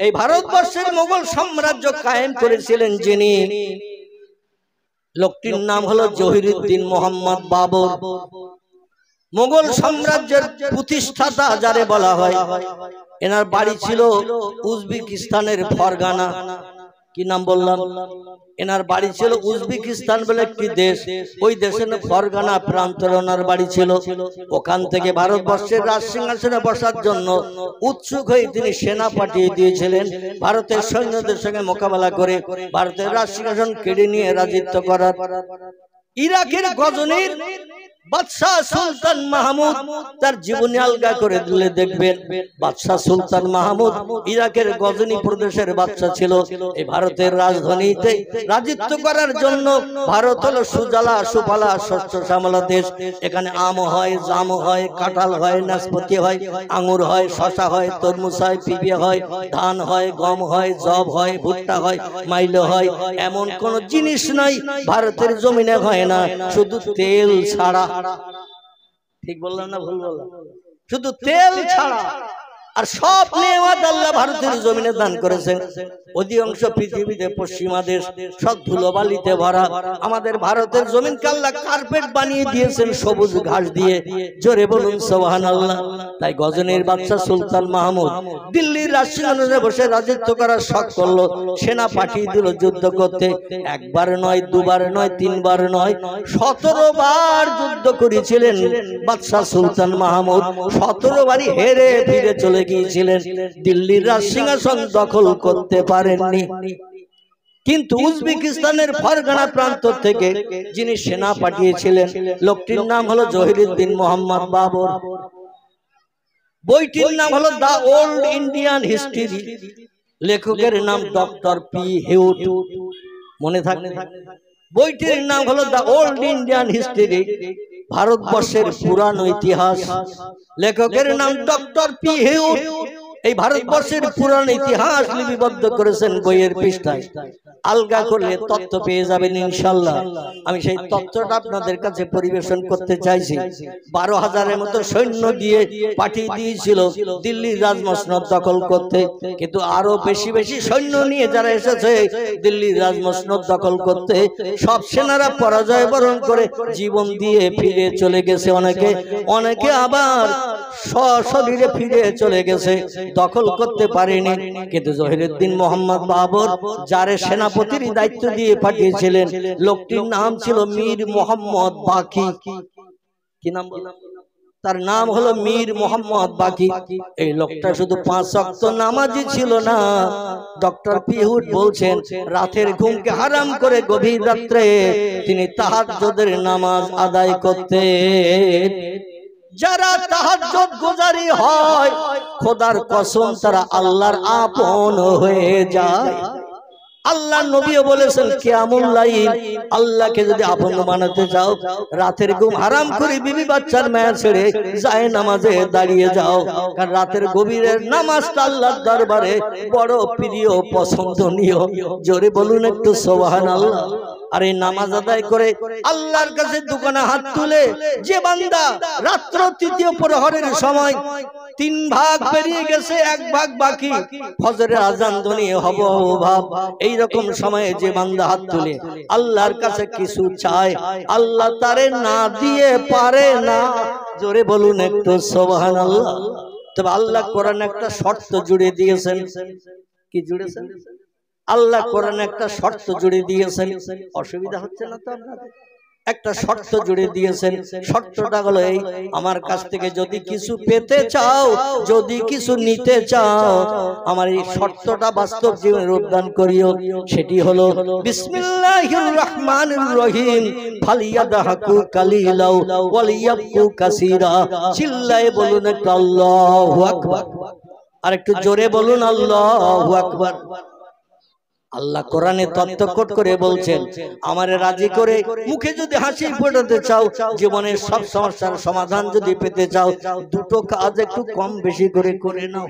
এই ভারতবর্ষের মোগল সাম্রাজ্য কায়েম করেছিলেন যিনি, লোকটির নাম হলো জহিরুদ্দিন মোহাম্মদ বাবর। মোগল সাম্রাজ্যের প্রতিষ্ঠাতা যারে বলা হয়, এনার বাড়ি ছিল উজবেকিস্তানের ফরগানা। কি নাম বললাম? এনার বাড়ি ছিল উজবেকিস্তান বলে একটি দেশ, ওই দেশের ফরগানা প্রান্তরে ওনার বাড়ি ছিল। ওখান থেকে ভারতবর্ষের রাজ সিংহাসনে বসার জন্য উৎসুক হয়ে তিনি সেনা পাঠিয়ে দিয়েছিলেন ভারতের সৈন্যদের সঙ্গে মোকাবেলা করে ভারতের রাজ সিংহাসন কেড়ে নিয়ে রাজত্ব করার। ইরাকের গজনির বাদশাহ সুলতান মাহমুদ তার জীবনী আলগা করে দিলে দেখবেন, বাদশাহ সুলতান মাহমুদ ইরাকের গজনি প্রদেশের বাদশাহ ছিল। এই ভারতের রাজধানীতে রাজত্ব করার জন্য, ভারত হলো সুজলা সুফলা শস্য শ্যামলা দেশ। এখানে আম হয়, জাম হয়, কাঁঠাল হয়, নাশপাতি হয়, আঙুর হয়, শশা হয়, তরমুজ হয়, পিঁপে হয়, ধান হয়, গম হয়, জব হয়, ভুট্টা হয়, মাইলো হয়। এমন কোন জিনিস নাই ভারতের জমিনে হয় না, শুধু তেল ছাড়া। ঠিক বললাম না ভুল বললাম? শুধু তেল ছাড়া আর সব নেওয়াত আল্লাহ ভারতের জমিনে দান করেছেন। অধিকাংশ পৃথিবীতে পশ্চিমা দেশ সব ধুলোবালিতে ভরা, আমাদের ভারতের জমিনকে আল্লাহ কার্পেট বানিয়ে দিয়েছেন সবুজ ঘাস দিয়ে। জোরে বলুন সুবহানাল্লাহ। তাই গজনির বাদশা সুলতান মাহমুদ দিল্লির রাজসিংহাসনে বসে রাজত্ব করার শখ করলো, সেনা পাঠিয়ে দিল যুদ্ধ করতে। একবার নয়, দুবার নয়, তিনবার নয়, 17 বার যুদ্ধ করেছিলেন বাদশা সুলতান মাহমুদ। 17 বারই হেরে ফিরে চলে গিয়েছিলেন, দিল্লির রাজ সিংহাসন দখল করতে পারেননি। কিন্তু উজবেকিস্তানের ফরগানা প্রান্ত থেকে যিনি সেনা পাঠিয়েছিলেন, লোকটির নাম হলো জহিরুদ্দিন মোহাম্মদ বাবর। বইটির নাম হলো দ্য ওল্ড ইন্ডিয়ান হিস্ট্রি, লেখকের নাম ডক্টর পি হিউট। মনে থাকবে, বইটির নাম হলো দ্য ওল্ড ইন্ডিয়ান হিস্ট্রি, ভারতবর্ষের পুরানো ইতিহাস। লেখকের নাম ডক্টর পি হিউট। এই ভারতবর্ষের পুরানো ইতিহাস লিপিবদ্ধ করেছেন বইয়ের পৃষ্ঠায়। আলগা করলে তথ্য পেয়ে যাবেন ইনশাআল্লাহ। আমি সেই তথ্যটা আপনাদের কাছে পরিবেশন করতে চাইছি। 12,000-এর মতো সৈন্য দিয়ে পাঠিয়ে দিয়েছিল দিল্লির রাজমসনদ দখল করতে, কিন্তু আরো বেশি বেশি সৈন্য নিয়ে যারা এসেছে দিল্লির রাজমসনদ দখল করতে, সব সেনারা পরাজয় বরণ করে জীবন দিয়ে ফিরে চলে গেছে। অনেকে আবার সশরীরে ফিরে চলে গেছে, দখল করতে পারেনি। কিন্তু জহিরুদ্দিন মোহাম্মদ বাবর যারে সেনাপতির দায়িত্ব দিয়ে পাঠিয়েছিলেন, লোকটির নাম ছিল মীর মোহাম্মদ বাকি। কি নাম বললাম? তার নাম হলো মীর মোহাম্মদ বাকি। এই লোকটা শুধু 5 ওয়াক্ত নামাজি ছিল না, ডক্টর পিহুট বলছেন রাতের ঘুমকে হারাম করে গভীর রাত্রে তিনি তাহাজ্জুদের নামাজ আদায় করতেন। যারা তাহাজ্জুদ গুজারি হয়, খোদার কসম তারা আল্লাহর আপন হয়ে যায়। আল্লাহ নবীও বলেছেন কিয়ামুল লাইল, আল্লাহকে যদি আপন বানাতে চাও, রাতের ঘুম হারাম করে বিবি বাচ্চার মায়া ছেড়ে যায় নামাজে দাঁড়িয়ে যাও। কারণ রাতের গভীরের নামাজটা আল্লাহর দরবারে বড় প্রিয়, পছন্দনীয়। জোরে বলুন একটু সুবহানাল্লাহ। আর এই নামাজ আদায় করে আল্লাহর কাছে দুখানা হাত তুলে যে বান্দা রাত্র 3য় প্রহরের সময় 3 ভাগ পেরিয়ে গেছে, 1 ভাগ বাকি, ফজরের আজান ধ্বনি হব ভাব, এই রকম সময়ে যে বান্দা হাত তুলে আল্লাহর কাছে কিছু চায়, আল্লাহ তারে না দিয়ে পারে না। জোরে বলুন একটু সুবহানাল্লাহ। তবে আল্লাহ কোরআনে একটা শর্ত জুড়ে দিয়েছেন। কি জুড়েছেন? আল্লাহ কোরআনে একটা শর্ত জুড়ে দিয়েছেন। অসুবিধা হচ্ছে না তো আপনাদের? একটা শর্ত জুড়ে দিয়েছেন। শর্তটা হলো এই, আমার কাছ থেকে যদি কিছু পেতে চাও, যদি কিছু নিতে চাও, আমার এই শর্তটা বাস্তব জীবনে রূপদান করিও। সেটি হলো বিসমিল্লাহির রহমানির রহিম, ফালিয়াদহাকু কালিলাও ওয়ালিয়াবকু কাসীরা। চিল্লায়ে বলুন একটু আল্লাহু আকবার। আর একটু জোরে বলুন আল্লাহু আকবার। আল্লাহ কোরআনে তত্ত্বকট করে বলছেন, আমারে রাজি করে মুখে যদি হাসি ফোটাতে চাও, জীবনের সব সমস্যার সমাধান যদি পেতে চাও, 2টো কাজ একটু কম বেশি করে করে নাও।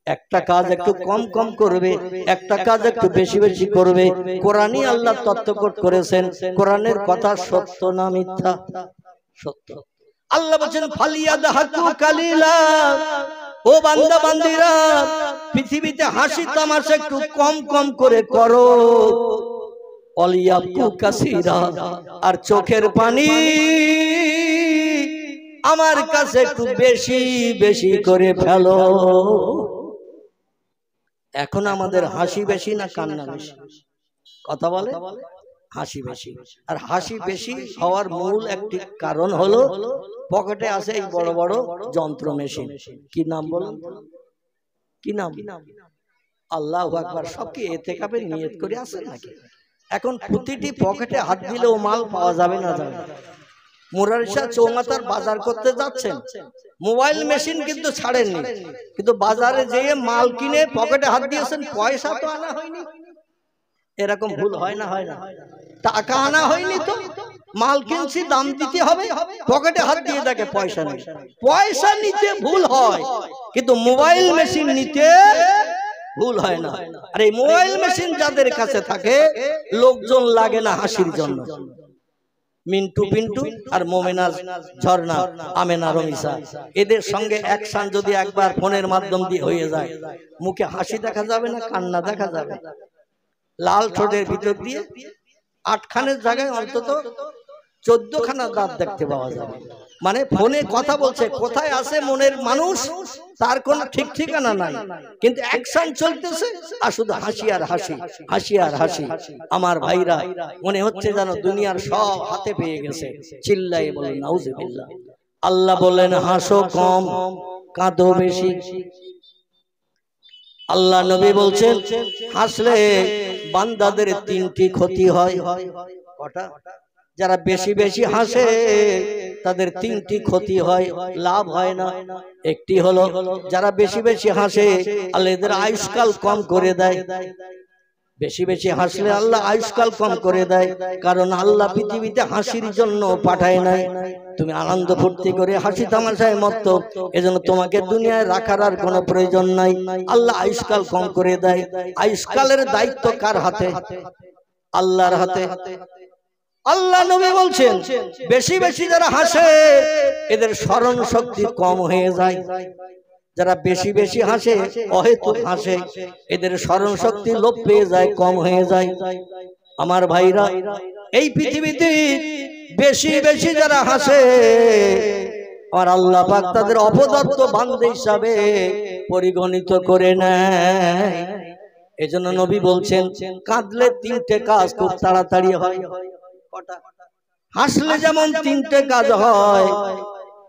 একটা কাজ একটু কম কম করবে, একটা কাজ একটু বেশি বেশি করবে। কোরআনই আল্লাহ তত্ত্বকট করেছেন। কোরআনের কথা সত্য না মিথ্যা? সত্য। আল্লাহ বলেন ফালিয়াদহাকু কালিলা, ও বান্দা বান্দিরা, পৃথিবীতে হাসি তামাশা একটু কম কম করে করো। অলিয়াবকু কাসীরা, আর চোখের পানি আমার কাছে একটু বেশি বেশি করে ফেলো। এখন আমাদের হাসি বেশি না কান্না বেশি? কথা বলে হাসি বেশি। আর হাসি বেশি হওয়ার মূল একটি কারণ হলো পকেটে আছে এই বড় বড় যন্ত্র মেশিন। কি নাম বলুন? কি নাম? আল্লাহু আকবার। সব কি এতেকাবের নিয়ত করে আছে নাকি? এখন প্রতিটি পকেটে হাত দিলেও মাল পাওয়া যাবে না যাবে? মুরারিশা চৌমাথার বাজার করতে যাচ্ছেন, মোবাইল মেশিন কিন্তু ছাড়েননি, কিন্তু বাজারে যেয়ে মাল কিনে পকেটে হাত দিয়েছেন, পয়সা তো আনা হয়নি। এরকম ভুল হয় না? হয় না? টাকা আনা হয়নি তো মাল কিনছি, দাম দিতে হবে, পকেটে হাত দিয়ে দেখে পয়সা নেই। পয়সা নিতে ভুল হয়, কিন্তু মোবাইল মেশিন নিতে ভুল হয় না। আর এই মোবাইল মেশিন যাদের কাছে থাকে, লোকজন লাগে না হাসির জন্য। মিন্টু পিন্টু আর মোমেনা ঝর্ণা, আমেনা রমিসা, এদের সঙ্গে অ্যাকশন যদি একবার ফোনের মাধ্যম দিয়ে হয়ে যায়, মুখে হাসি দেখা যাবে না কান্না দেখা যাবে? লাল ঠোঁটের ভিতর দিয়ে 8 খানের জায়গায় অন্তত 14 খানা দাঁত দেখতে পাওয়া যাবে। মানে ফোনে কথা বলছে, কোথায় আছে মনের মানুষ তার কোনো ঠিক ঠিকানা নাই, কিন্তু অ্যাকশন চলতেছে আর শুধু হাসি আর হাসি, হাসি আর হাসি। আমার ভাইরা, মনে হচ্ছে যেন দুনিয়ার সব হাতে পেয়ে গেছে। চিল্লাই বলেন নাউজুবিল্লাহ। আল্লাহ বলেন হাসো কম, কাঁদো বেশি। আল্লাহ নবী বলছেন হাসলে বান্দাদের 3টি ক্ষতি হয়। কটা? যারা বেশি বেশি হাসে তাদের 3টি ক্ষতি হয়, লাভ হয় না। একটি হলো যারা বেশি বেশি হাসে আল্লাহ এদের আয়ুষ্কাল কম করে দেয়। বেশি বেশি হাসলে আল্লাহ আয়ুষ্কাল কম করে দেয়, কারণ আল্লাহ পৃথিবীতে হাসির জন্য পাঠায় নাই। তুমি আনন্দ ফুর্তি করে হাসি তামাশায় মত্ত, এজন্য তোমাকে দুনিয়ায় রাখার আর কোনো প্রয়োজন নাই। আল্লাহ আয়ুষ্কাল কম করে দেয়। আয়ুষ্কালের দায়িত্ব কার হাতে? আল্লাহর হাতে। আল্লাহ নবী বলছেন বেশি বেশি যারা হাসে এদের স্মরণ শক্তি কম হয়ে যায়। যারা বেশি বেশি হাসে, অহেতুক হাসে, এদের স্মরণ শক্তি লোপ পেয়ে যায়, কম হয়ে যায়। আমার ভাইরা, এই পৃথিবীতে বেশি বেশি যারা হাসে আর আল্লাহ পাক তাদের অপদত্ত বান্দা হিসাবে পরিগণিত করে নেয়। এজন্য নবী বলছেন কাঁদলে 3টে কাজ খুব তাড়াতাড়ি হয়। হাসলে যেমন 3টে কাজ হয়,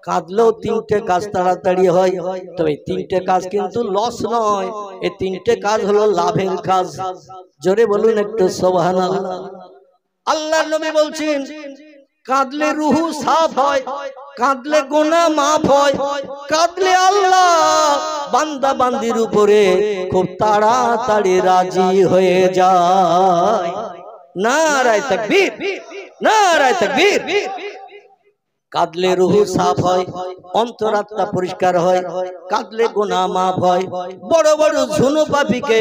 কাঁদলেও 3টে কাজ তাড়াতাড়ি হয়। তবে 3টে কাজ কিন্তু লস নয়, এই 3টে কাজ হলো লাভের কাজ। জোরে বলুন একটু সুবহানাল্লাহ। আল্লাহর নবী বলছেন কাঁদলে রুহু সাফ হয়, কাঁদলে গুনাহ মাফ হয়, কাঁদলে আল্লাহ বান্দা বান্দির উপরে খুব তাড়াতাড়ি রাজি হয়ে যায়। নারায়ে তাকবীর, নারায়ে তাকবীর। কাঁদলে রুহু সাফ হয়, অন্তরাত্মা পরিষ্কার হয়, কাঁদলে গুনাহ মাফ হয়। বড় বড় ঝুনু পাপীকে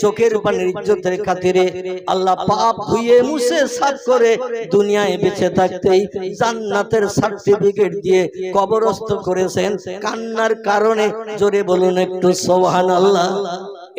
চোখের পানির ইজ্জতের খাতিরে আল্লাহ পাপ ধুয়ে মুছে সাফ করে দুনিয়ায় বেঁচে থাকতেই জান্নাতের সার্টিফিকেট দিয়ে কবরস্থ করেছেন কান্নার কারণে। জোরে বলুন একটু সুবহানাল্লাহ।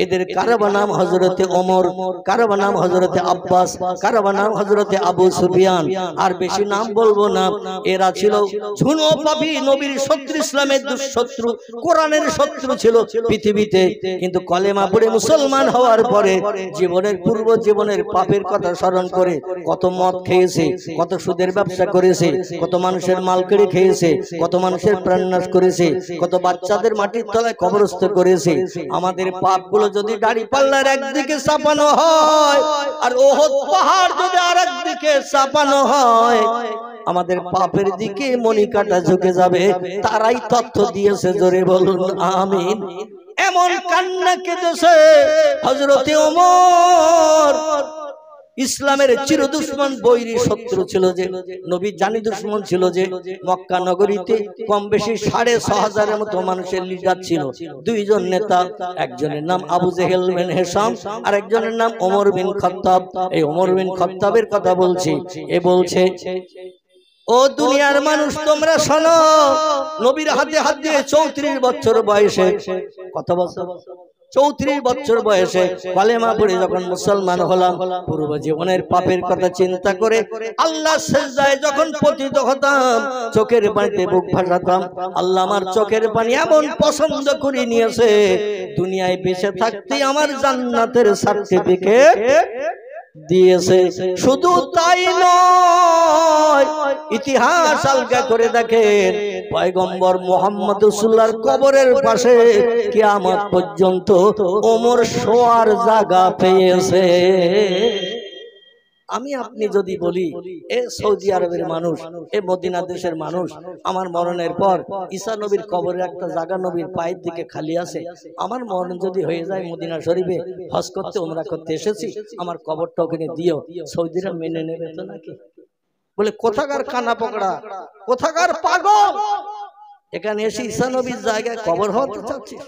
এদের কারো নাম হযরতে ওমর, কারো নাম হযরতে আব্বাস, কারো নাম হযরতে আবু সুফিয়ান, আর বেশি নাম বলবো না। এরা ছিল ঝুনো পাপী, নবীর শত্রু, ইসলামের দুঃশত্রু, কোরআনের শত্রু ছিল পৃথিবীতে। কিন্তু কলেমা পড়ে মুসলমান হওয়ার পরে জীবনের পূর্ব জীবনের পাপের কথা স্মরণ করে কত মদ খেয়েছে, কত সুদের ব্যবসা করেছে, কত মানুষের মাল কেড়ে খেয়েছে, কত মানুষের প্রাণনাশ করেছে, কত বাচ্চাদের মাটির তলায় কবরস্থ করেছে। আমাদের পাপগুলো যদি দাড়ি পাল্লার একদিকে চাপানো হয় আর ওহদ পাহাড় যদি আরেকদিকে চাপানো হয়, আমাদের পাপের দিকে মণিকাটা ঝুঁকে যাবে। তারাই তথ্য দিয়েছে, জোরে বলুন আমিন। এমন কান্না কেঁদেছে হযরতে ওমর। ইসলামের চির দুশমন, বৈরী শত্রু ছিল যে, নবী জানি দুশমন ছিল যে। মক্কা নগরীতে কম বেশি 6,500 মতো মানুষের লিডার ছিল। 2 জন নেতা, একজনের নাম আবু জেহেল বিন হিশাম আর একজনের নাম ওমর বিন খাত্তাব। এই ওমর বিন খাত্তাবের কথা বলছি। এ বলছে ও দুনিয়ার মানুষ তোমরা শোনো, নবীর হাতে হাত দিয়ে 34 বছর বয়সে, কত বছর? 34 বছর বয়সে কালেমা পড়ে যখন মুসলমান হলাম, পূর্ব জীবনের পাপের কথা চিন্তা করে আল্লাহ সিজদায় যখন পতিত হতাম, চোখের পানিতে বুক ভাসাতাম। আল্লাহ আমার চোখের পানি এমন পছন্দ করে নিয়েছে, দুনিয়ায় বেঁচে থাকতে আমার জান্নাতের সার্টিফিকেট দিয়েছে। শুধু তাই নয়, ইতিহাস আলগা করে দেখেন, পয়গম্বর মুহাম্মদ রাসূলুল্লাহর কবরের পাশে কিয়ামত পর্যন্ত ওমর শোয়ার জায়গা পেয়েছে। আমি আপনি যদি বলি এ সৌদি আরবের মানুষ, এ মদিনা দেশের মানুষ, আমার মরণের পর ঈসা নবীর কবরে একটা জায়গা নবীর পায়ের দিকে খালি আছে, আমার মরণ যদি হয়ে যায় মদিনা শরীফে হজ করতে উমরা করতে এসেছি, আমার কবরটা ওখানে দিও, সৌদিরা মেনে নেবে তো নাকি? বলে কোথাকার কানা পকড়া, কোথাকার পাগল, এখানে এসে ঈসা নবীর জায়গায় কবর হতে চাচ্ছিস?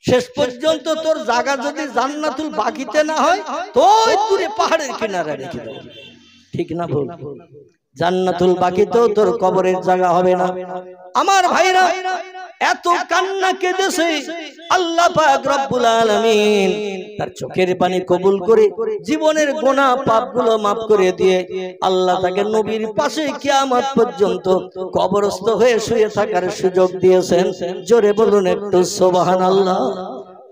শেষ পর্যন্ত তোর জায়গা যদি জান্নাতুল বাকিতে না হয় তো দূরে পাহাড়ের কিনারে রেখে দেব, ঠিক না ভুল? জান্নাতুল বাকিতেও তোর কবরের জায়গা হবে না। আমার ভাইরা এত কান্না কেঁদেছে, আল্লাহ পাক রব্বুল আলামিন তার চোখের পানি কবুল করে জীবনের গুনাহ পাপগুলো মাফ করে দিয়ে আল্লাহ তাকে নবীর পাশে কিয়ামত পর্যন্ত কবরস্থ হয়ে শুয়ে থাকার সুযোগ দিয়েছেন। জোরে বলুন একটু সুবহানাল্লাহ।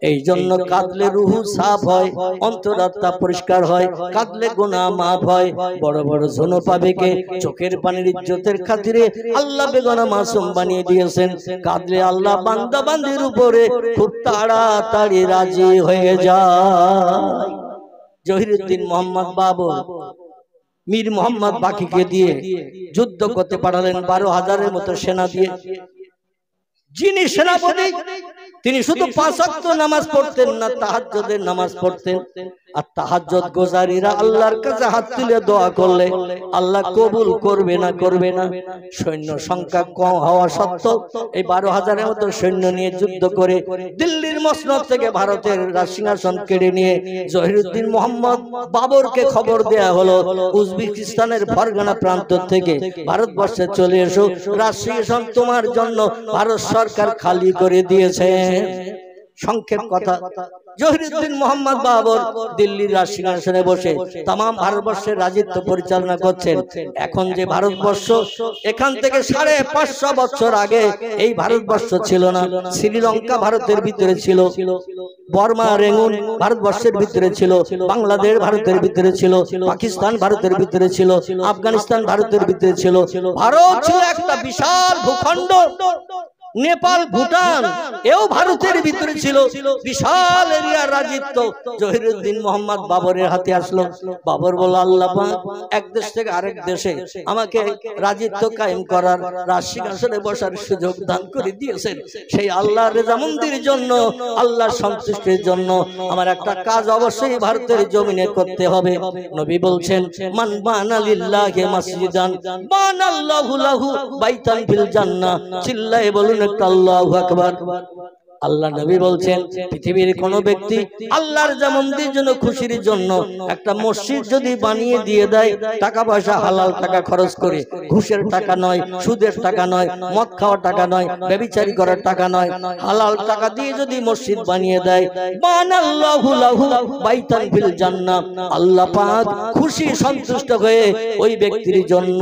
এই জন্য কাঁদলে রুহু সাফ হয়, অন্তরাত্মা পরিষ্কার হয়, কাঁদলে গুনাহ মাফ হয়। বড় বড় জনপাবেকে চোখের পানির ইজ্জতের খাতিরে আল্লাহ বেগুনাহ মাসুম বানিয়ে দিয়েছেন। কাঁদলে আল্লাহ বান্দা বান্দির উপরে খুব তাড়াতাড়ি রাজি হয়ে যায়। জহিরুদ্দিন মোহাম্মদ বাবর মীর মোহাম্মদ বাকিকে দিয়ে যুদ্ধ করতে পাঠালেন 12,000-এর মতো সেনা দিয়ে। যিনি সেনাপতি তিনি শুধু 5 ওয়াক্ত নামাজ পড়তেন না, তাহাজ্জুদের নামাজ পড়তেন। আর তাহাজ্জুদ গোজারিরা আল্লাহর কাছে হাত তুলে দোয়া করলে আল্লাহ কবুল করবে না, করবে না। সৈন্য সংখ্যা কম হওয়া সত্ত্বেও এই 12,000-এর মতো সৈন্য নিয়ে যুদ্ধ করে দিল্লির মসনদ থেকে ভারতের রাজসিংহাসন কেড়ে নিয়ে জহিরুদ্দিন মোহাম্মদ বাবরকে খবর দেয়া হলো, উজবেকিস্তানের ফরগানা প্রান্ত থেকে ভারতবর্ষে চলে এসো, রাজসিংহাসন তোমার জন্য ভারত সরকার খালি করে দিয়েছে। সংক্ষেপ কথা, জহিরুদ্দিন মোহাম্মদ বাবর দিল্লির রাজসিংহাসনে বসে তাম ভারতবর্ষের রাজত্ব পরিচালনা করছেন। এখন যে ভারতবর্ষ, এখান থেকে 550 বছর আগে এই ভারতবর্ষ ছিল না। শ্রীলঙ্কা ভারতের ভিতরে ছিল, বর্মা রেঙ্গুন ভারতবর্ষের ভিতরে ছিল, বাংলাদেশ ভারতের ভিতরে ছিল, পাকিস্তান ভারতের ভিতরে ছিল, আফগানিস্তান ভারতের ভিতরে ছিল। ভারত ছিল একটা বিশাল ভূখণ্ড। নেপাল, ভুটান এও ভারতের ভিতরে ছিল, বিশাল এরিয়ার রাজত্ব জহিরুদ্দিন মোহাম্মদ বাবরের হাতে আসলো। বাবর বলল, আল্লাহ পাক এক দেশ থেকে আরেক দেশে আমাকে রাজত্ব কায়েম করার, রাজসিংহাসনে বসার সুযোগ দান করে দিয়েছেন। সেই আল্লাহর রেজামন্দির জন্য, আল্লাহর সন্তুষ্টির জন্য আমার একটা কাজ অবশ্যই ভারতের জমিনে করতে হবে। নবী বলছেন, মান বানা লিল্লাহি মাসজিদান বানাল্লাহু লাহু বাইতান ফিল জান্নাহ। চিল্লায়ে বলুন আল্লাহু আকবার। আল্লাহ নবী বলছেন, পৃথিবীর কোন ব্যক্তি আল্লাহর জামন্দির জন্য, খুশির জন্য একটা মসজিদ যদি বানিয়ে দিয়ে দেয়, টাকা পয়সা হালাল টাকা খরচ করে, ঘুষের টাকা নয়, সুদের টাকা নয়, মদ খাওয়ার টাকা নয়, ব্যভিচারী করার টাকা নয়, হালাল টাকা দিয়ে যদি মসজিদ বানিয়ে দেয়, বানাল্লাহু লাহু বাইতান ফিল জান্নাহ, আল্লাহ পাক খুশি সন্তুষ্ট হয়ে ওই ব্যক্তির জন্য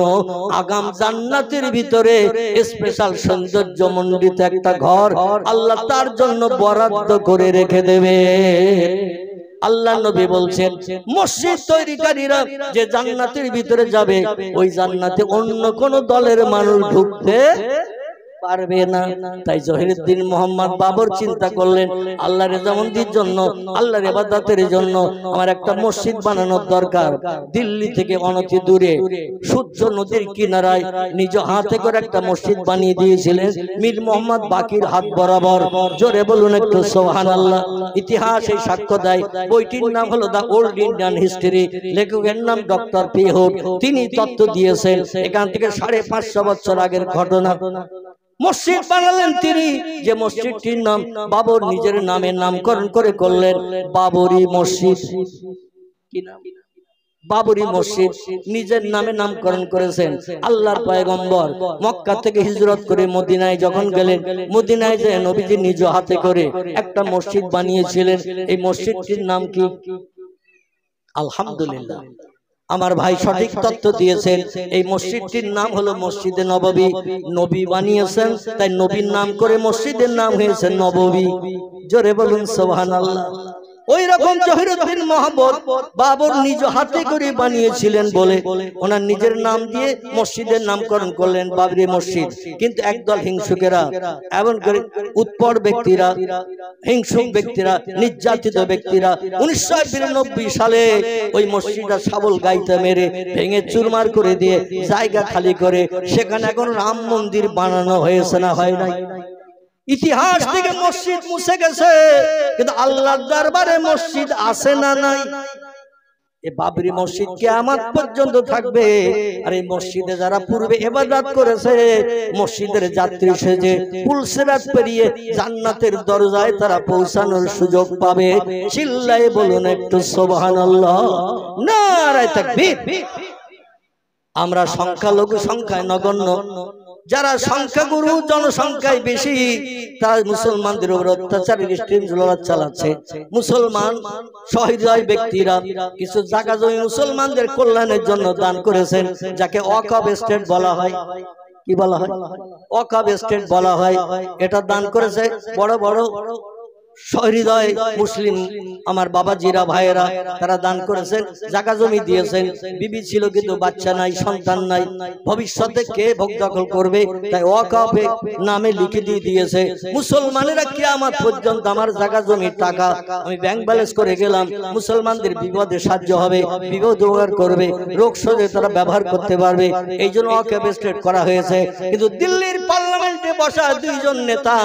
আগাম জান্নাতের ভিতরে স্পেশাল সৌন্দর্যমণ্ডিত একটা ঘর আল্লাহ তার জন্য বরাদ্দ করে রেখে দেবে। আল্লাহ নবী বলছেন, মসজিদ তৈরিকারীরা যে জান্নাতের ভিতরে যাবে, ওই জান্নাতে অন্য কোন দলের মানুষ ঢুকতে পারবে না। তাই জহিরুদ্দিন মোহাম্মদ বাবর চিন্তা করলেন, আল্লাহর রেজামন্দির জন্য, আল্লাহর ইবাদতের জন্য আমার একটা মসজিদ বানানোর দরকার। দিল্লি থেকে অনতি দূরে সূর্য নদীর কিনারায় নিজ হাতে করে একটা মসজিদ বানিয়ে দিয়েছিলেন মীর মোহাম্মদ বাকির হাত বরাবর। জোরে বলুন একটু সুবহানাল্লাহ। ইতিহাস এই সাক্ষ্য দেয়। বইটির নাম হলো দ্য ওল্ড ইন্ডিয়ান হিস্ট্রি, লেখকের নাম ডক্টর পি হুড। তিনি তত্ত্ব দিয়েছেন এখান থেকে 550 বছর আগের ঘটনা। মসজিদ বানালেন তিনি, যে মসজিদটির নাম বাবর নিজের নামে নামকরণ করে করলেন বাবরি মসজিদ। কি নাম? বাবরি মসজিদ নিজের নামে নামকরণ করেছেন। আল্লাহর পয়গম্বর মক্কা থেকে হিজরত করে মদিনায় যখন গেলেন, মদিনায় যে নবীজি নিজ হাতে করে একটা মসজিদ বানিয়েছিলেন। এই মসজিদটির নাম কি? আলহামদুলিল্লাহ, আমার ভাই সঠিক তথ্য দিয়েছেন। এই মসজিদটির নাম হলো মসজিদে নববী। নবী বানিয়েছেন, তাই নবীর নাম করে মসজিদের নাম হয়েছে নববী। জোরে বলুন সুবহানাল্লাহ। ওই রকম জহিরুদ্দিন মোহাম্মদ বাবর নিজ হাতে করে বানিয়েছিলেন বলে ওনার নিজের নাম দিয়ে মসজিদের নামকরণ করলেন বাবরি মসজিদ। কিন্তু একদল হিংসুকেরা, এমন করে উৎপর ব্যক্তিরা, হিংসুক ব্যক্তিরা, নির্যাতিত ব্যক্তিরা 1992 সালে ওই মসজিদটা শাবল গাইতে মেরে ভেঙে চুরমার করে দিয়ে জায়গা খালি করে সেখানে এখন রাম মন্দির বানানো হয়েছে না হয় নাই? ইতিহাস থেকে মসজিদ মুছে গেছে, কিন্তু আল্লাহর দরবারে মসজিদ আছে না নাই? এই বাবরি মসজিদ কিয়ামত পর্যন্ত থাকবে। আর এই মসজিদে যারা পূর্বে ইবাদত করেছে, মসজিদের যাত্রী সেজে পুলসিরাত পেরিয়ে জান্নাতের দরজায় তারা পৌঁছানোর সুযোগ পাবে। চিল্লায়ে বলুন একটু সুবহানাল্লাহ, নারায়ে তাকবীর। আমরা সংখ্যালঘু সংখ্যায় নগণ্য, যারা সংখ্যাগুরু জনসংখ্যায় বেশি, তারা মুসলমানদের উপর অত্যাচারের স্ট্রিম চালাচ্ছে। মুসলমান সহৃদয় ব্যক্তিরা কিছু জায়গা জমি মুসলমানদের কল্যাণের জন্য দান করেছেন, যাকে ওয়াকফ এস্টেট বলা হয়। কি বলা হয়? ওয়াকফ এস্টেট বলা হয়। এটা দান করেছে বড় বড় সহৃদয় মুসলিম আমার বাবাজিরা, ভাইয়েরা, তারা দান করেছেন, জায়গা জমি দিয়েছেন। বিবি ছিল কিন্তু বাচ্চা নাই, সন্তান নাই, ভবিষ্যতে কে ভোগ দখল করবে, তাই ওয়াকফ নামে লিখে দিয়ে দিয়েছে। মুসলমানেরা কিয়ামত পর্যন্ত আমার জায়গা জমির টাকা আমি ব্যাংক ব্যালেন্স করে গেলাম, মুসলমানদের বিপদে সাহায্য হবে, বিপদ উপকার করবে, রোগ শোধে তারা ব্যবহার করতে পারবে। এই জন্য ওয়াকফ এস্টেট করা হয়েছে। কিন্তু দিল্লির পার্লামেন্টে বসা দুইজন নেতা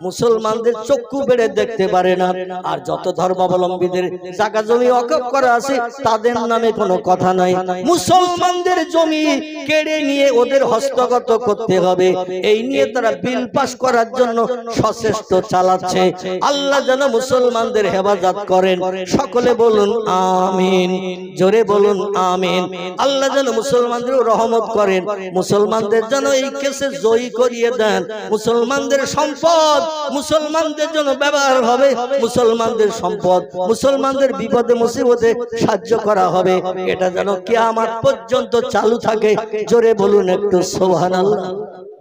মুসলমানদের চক্ষু বেড়ে দেখতে পারে না। আর যত ধর্মাবলম্বীদের জায়গা জমি ওয়াকফ করা আছে তাদের নামে কোনো কথা নাই। মুসলমানদের জমি কেড়ে নিয়ে ওদের হস্তগত করতে হবে, এই নিয়ে তারা বিল পাস করার জন্য সচেষ্ট চালাচ্ছে। আল্লাহ যেন মুসলমানদের হেফাজত করেন, সকলে বলুন আমিন, জোরে বলুন আমিন। আল্লাহ যেন মুসলমানদের রহমত করেন, মুসলমানদের যেন এই কেসে জয়ী করিয়ে দেন। মুসলমানদের সম্পদ মুসলমানদের জন্য ব্যবহার হবে, মুসলমানদের সম্পদ মুসলমানদের বিপদে মুসিবতে সাহায্য করা হবে। এটা যেন কিয়ামত পর্যন্ত চালু থাকে। জোরে বলুন একটু সুবহানাল্লাহ।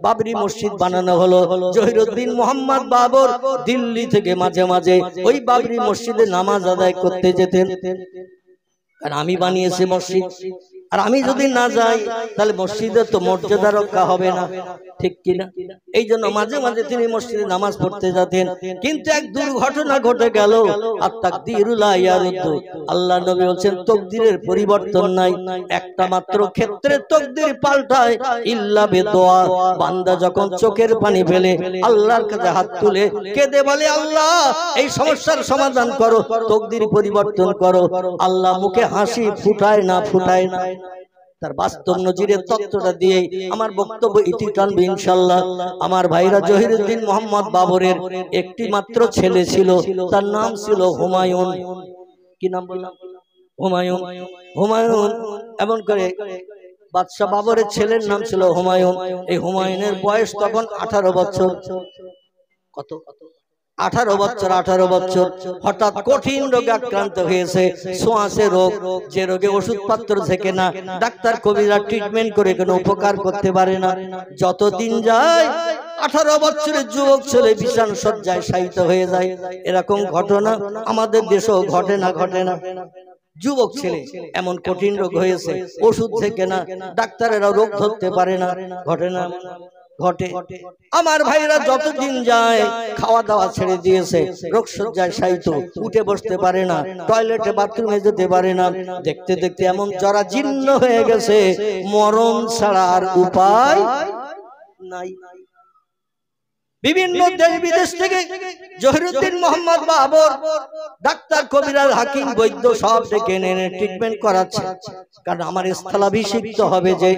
বাবরি মসজিদ বানানো হলো। জহিরুদ্দিন মোহাম্মদ বাবর দিল্লি থেকে মাঝে মাঝে ওই বাবরি মসজিদে নামাজ আদায় করতে যেতেন। আর আমি বানিয়েছি মসজিদ, আর আমি যদি না যাই তাহলে মসজিদের তো মর্যাদা রক্ষা হবে না, ঠিক কিনা? এই জন্য মাঝে মাঝে তিনি মসজিদে নামাজ পড়তে যেতেন। কিন্তু এক দুর্ঘটনা ঘটে গেল। আত-তাকদীরু লা ইয়ারুদ্দু, আল্লাহ নবী বলেন তাকদীরের পরিবর্তন নাই, একটা মাত্র ক্ষেত্রে তাকদীর পাল্টায়, ইল্লা বিদুআ। বান্দা যখন চোখের পানি ফেলে আল্লাহর কাছে হাত তুলে কেঁদে বলে আল্লাহ এই সমস্যার সমাধান করো, তাকদীর পরিবর্তন করো, আল্লাহ মুখে হাসি ফুটায় না, ফুটায় না। তার বাস্তব নজিরের তত্ত্বটা দিয়ে আমার বক্তব্য ইতি টানবে ইনশাআল্লাহ। আমার ভাইরা, জহিরুদ্দিন মোহাম্মদ বাবরের একটি মাত্র ছেলে ছিল, তার নাম ছিল হুমায়ুন। কি নাম বললাম? হুমায়ুন। হুমায়ুন এমন করে বাদশাহ বাবরের ছেলের নাম ছিল হুমায়ুন। এই হুমায়ুনের বয়স তখন 18 বছর। কত? 18 বছর। 18 বছর হঠাৎ কঠিন রোগে আক্রান্ত হয়েছে, সোয়াসে রোগ, যে রোগে ওষুধপত্র থেকে না, ডাক্তার কবিরা ট্রিটমেন্ট করে কোনো উপকার করতে পারে না। যতদিন যায় 18 বছরের যুবক ছেলে বিছানা শয্যায় শায়িত হয়ে যায়। এরকম ঘটনা আমাদের দেশেও ঘটে না? ঘটে না? যুবক ছেলে এমন কঠিন রোগ হয়েছে, ওষুধ থেকে না, ডাক্তারেরা রোগ ধরতে পারে না, ঘটে না? ঘটে। আমার ভাইরা যতদিন যায় খাওয়া দাওয়া ছেড়ে দিয়েছে, রোগ শয্যায় শায়িত, উঠে বসতে পারে না, টয়লেটে বাথরুমে যেতে পারে না। দেখতে দেখতে এমন জরা জীর্ণ হয়ে গেছে, মরণ ছাড়া আর উপায় নাই। বিভিন্ন দেশ বিদেশ থেকে জহিরুদ্দিন মোহাম্মদ বাবর ডাক্তার কবিরাজ হাকিম বৈদ্য সব ডেকে এনে ট্রিটমেন্ট করাচ্ছে। কারণ আমার স্থলাভিষিক্ত হবে, যে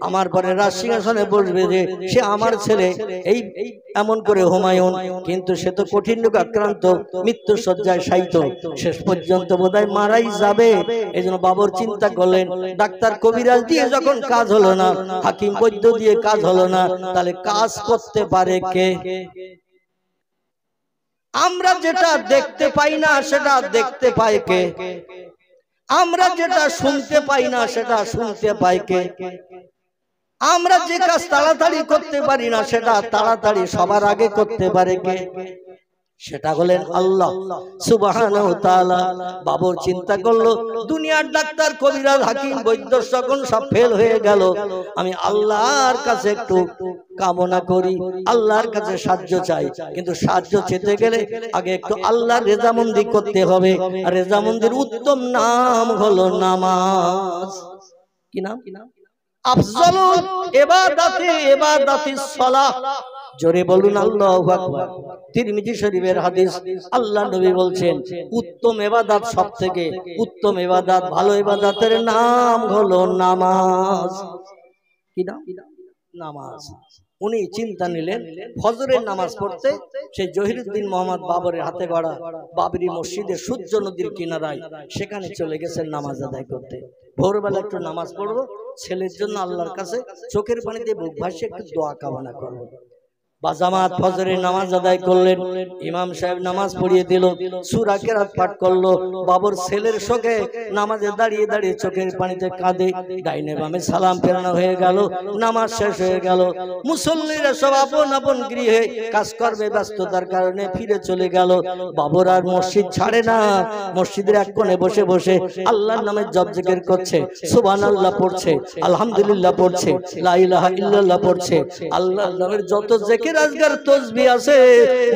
আমার পরে রাজসিংহাসনে বসবে, যে সে আমার ছেলে, এই এমন করে হুমায়ুন। কিন্তু সে তো কঠিন রোগে আক্রান্ত, মৃত্যু শয্যায় শায়িত, শেষ পর্যন্ত বোধহয় মারাই যাবে। এই জন্য বাবর চিন্তা করলেন, ডাক্তার কবিরাজ দিয়ে যখন কাজ হলো না, হাকিম বৈদ্য দিয়ে কাজ হলো না, তাহলে কাজ করতে পারে কে? আমরা যেটা দেখতে পাই না সেটা দেখতে পায় কে? আমরা যেটা শুনতে পাই না সেটা শুনতে পায় কে? আমরা যে কাজ তাড়াতাড়ি করতে পারি না সেটা তাড়াতাড়ি সবার আগে করতে পারে কে? সেটা হলেন আল্লাহ সুবহানাহু ওয়া তাআলা। বাবর চিন্তা করলো, দুনিয়ার ডাক্তার কবিরাজ হাকিম বৈদ্য সকল সব ফেল হয়ে গেল, আমি আল্লাহর কাছে একটু কামনা করি, আল্লাহর কাছে সাহায্য চাই। কিন্তু সাহায্য চেতে গেলে আগে একটু আল্লাহর রেজামন্দি করতে হবে। আর রেজামন্দির উত্তম নাম হলো নামাজ। কি নাম? আফজালুল ইবাদাতি ইবাদাতিস সালাহ। জোরে বলুন আল্লাহু আকবার। তিরমিজি শরীফের হাদিস, আল্লাহ নবী বলছেন, উত্তম ইবাদত, সবথেকে উত্তম ইবাদত, ভালো ইবাদতের নাম হলো নামাজ। কি নাম? নামাজ। উনি চিন্তা নিলেন ফজরের নামাজ পড়তে, সেই জহিরুদ্দিন মোহাম্মদ বাবরের হাতে গড়া বাবরি মসজিদে সূর্য নদীর কিনারায়, সেখানে চলে গেছেন নামাজ আদায় করতে। ভোরবেলা একটু নামাজ পড়বো, ছেলের জন্য আল্লাহর কাছে চোখের পানিতে বুক ভাসিয়ে একটু দোয়া কামনা করবো। বাজামাত ফজরের নামাজ আদায় করলেন, ইমাম সাহেব নামাজ পড়িয়ে দিল, সূরা কেরাত পাঠ করলো। বাবর ছেলের শোকে নামাজে দাঁড়িয়ে দাঁড়িয়ে চোখের পানিতে কাঁদে। ডাইনে বামে সালাম ফেরানো হয়ে গেল, নামাজ শেষ হয়ে গেল। মুসল্লিরা সব আপন আপন গৃহে কাজকর্মে ব্যস্ততার কারণে ফিরে চলে গেল। বাবর আর মসজিদ ছাড়ে না, মসজিদের এক কোণে বসে বসে আল্লাহর নামে জপ জিকির করছে, সুবহানাল্লাহ পড়ছে, আলহামদুলিল্লাহ পড়ছে, লা ইলাহা ইল্লাল্লাহ পড়ছে। আল্লাহর নামের যত জিকির আজকার তসবিহ আছে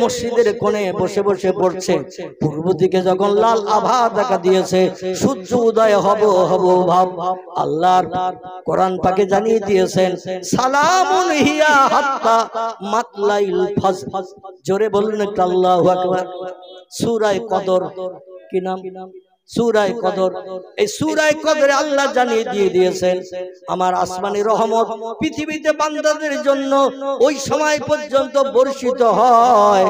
মসজিদের কোণে বসে বসে পড়ছে। পূর্ব দিকে যখন লাল আভা দেখা দিয়েছে, সূর্য উদয় হব ভাব, আল্লাহর কোরআন পাকে জানিয়ে দিয়েছেন, সালামুন হিয়া হাত্তা মাতলাইল ফজর। জোরে বলুন একটু আল্লাহু আকবার। সূরা কদর। কি নাম? সূরা কদর। এই সূরা কদরে আল্লাহ জানিয়ে দিয়ে দিয়েছেন, আমার আসমানি রহমত পৃথিবীতে বান্দাদের জন্য ওই সময় পর্যন্ত বর্ষিত হয়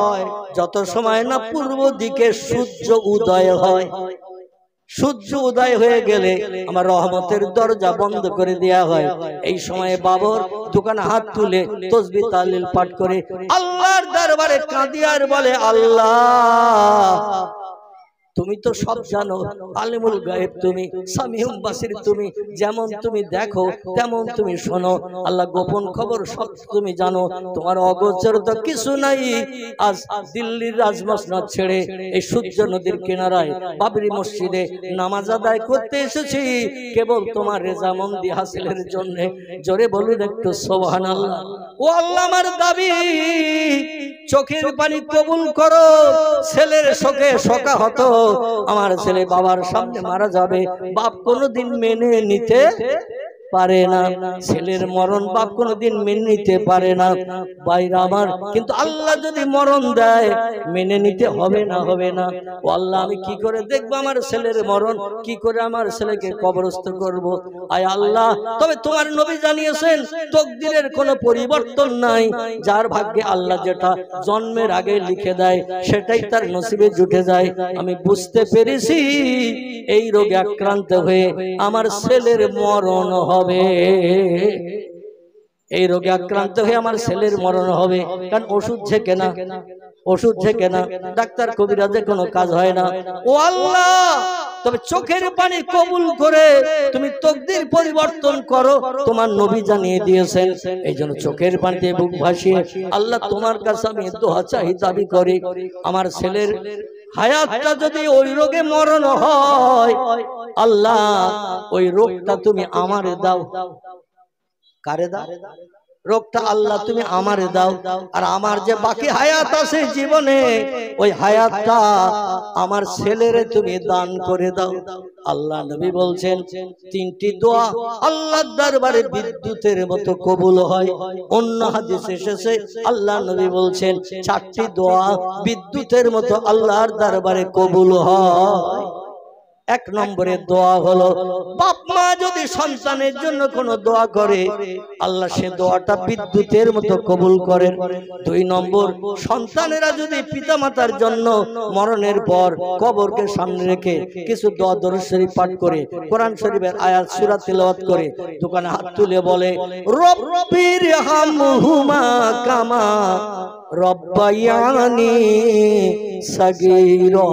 যত সময় না পূর্ব দিকে সূর্য উদয় হয়। সূর্য উদয় হয়ে গেলে আমার রহমতের দরজা বন্ধ করে দেয়া হয়। এই সময়ে বাবর দোকানে হাত তুলে তাসবিহ তাহলিল পাঠ করে আল্লাহর দরবারে কাঁদে আর বলে, আল্লাহ তুমি তো সব জানো, আলিমুল গায়েব তুমি, সামিউল বাসির তুমি, যেমন তুমি দেখো তেমন তুমি শোনো। আল্লাহ গোপন খবর সব তুমি জানো, তোমার অগোচর তো কিছু নাই। আজ দিল্লির রাজমসনদ ছেড়ে এই সূর্য নদীর কিনারায় বাবরি মসজিদে নামাজ আদায় করতে এসেছি কেবল তোমার রেজামন্দি হাসিলের জন্য। জোরে বলুন একটু সুবহানাল্লাহ। ও আল্লাহ, আমার দাবি চোখের পানি কবুল করো। ছেলের শোকে শোকাহত আমার ছেলে বাবার সামনে মারা যাবে, বাপ কোনোদিন মেনে নিতে পারে না। ছেলের মরণ বাপ কোনোদিন মেনে নিতে পারে না। ভাইরা আমার, কিন্তু আল্লাহ যদি মরণ দেয় মেনে নিতে হবে না, হবে না। ও আল্লাহ, আমি কি করে দেখবো আমার ছেলের মরণ, কি করে আমার ছেলেকে কবরস্থ করব? আয় আল্লাহ, তবে তোমার নবী জানিয়েছেন তকদিরের কোনো পরিবর্তন নাই, যার ভাগ্যে আল্লাহ যেটা জন্মের আগে লিখে দেয় সেটাই তার নসিবে জুটে যায়। আমি বুঝতে পেরেছি এই রোগে আক্রান্ত হয়ে আমার ছেলের মরণ হবে, এই রোগে আক্রান্ত হয়ে আমার ছেলের মরণ হবে। কারণ ওষুধ ঝেঁকে না, ওষুধ ঝেঁকে না, ডাক্তার কবিরাজে কোনো কাজ হয় না। ও আল্লাহ, তবে চোখের পানি কবুল করে তুমি তকদির পরিবর্তন করো, তোমার নবী জানিয়ে দিয়েছেন। এই জন্য চোখের পানিতে বুক ভাসিয়ে আল্লাহ তোমার কাছে আমি দোয়া চাই, দাবি করি, আমার ছেলের হায়াতটা যদি ওই রোগে মরণ হয়, আল্লাহ ওই রোগটা তুমি আমারে দাও। কারে দাও? রোগটা আল্লাহ তুমি আমারে দাও, আর আমার যে বাকি হায়াত আছে জীবনে, ওই হায়াতটা আমার ছেলেরে তুমি দান করে দাও। আল্লাহ নবী বলছেন তিনটি দোয়া আল্লাহর দরবারে বিদ্যুতের মতো কবুল হয়। অন্য হাদিসে এসেছে আল্লাহ নবী বলছেন চারটি দোয়া বিদ্যুতের মতো আল্লাহর দরবারে কবুল হয়। এক নম্বরের দোয়া হলো বাপ মা যদি সন্তানের জন্য কোনো দোয়া করে আল্লাহ সে দোয়াটা বিদ্যুতের মতো কবুল করেন। দুই নম্বর, সন্তানেরা যদি পিতামাতার জন্য মরণের পর কবরকে সামনে রেখে কিছু দোয়া দরুদ শরীফ পাঠ করে, কোরআন শরীফের আয়াত সূরা তিলাওয়াত করে, দোকানে হাত তুলে বলে রব্বির হামহুমা কামা রব্বায়ানি সাগীরা।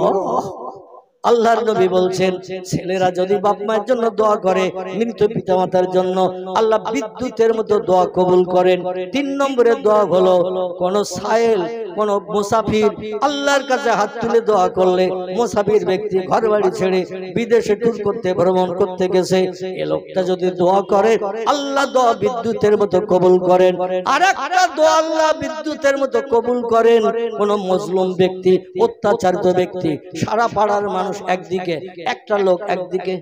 আল্লাহর নবী বলছেন ছেলেরা যদি বাপ মায়ের জন্য দোয়া করে, মৃত পিতামাতার জন্য, আল্লাহ বিদ্যুতের মতো দোয়া কবুল করেন। তিন নম্বরের দোয়া হলো কোন সায়েল, কোন মুসাফির আল্লাহর কাছে হাত তুলে দোয়া করলে, মুসাফির ব্যক্তি ঘর বাড়ি ছেড়ে বিদেশে ট্যুর করতে, ভ্রমণ করতে গেছে, এ লোকটা যদি দোয়া করে আল্লাহ দোয়া বিদ্যুতের মতো কবুল করেন। আর একটা দোয়া আল্লাহ বিদ্যুতের মতো কবুল করেন কোন মজলুম ব্যক্তি, অত্যাচারিত ব্যক্তি, সারা পাড়ার মানুষ একদিকে, একটা লোক একদিকে,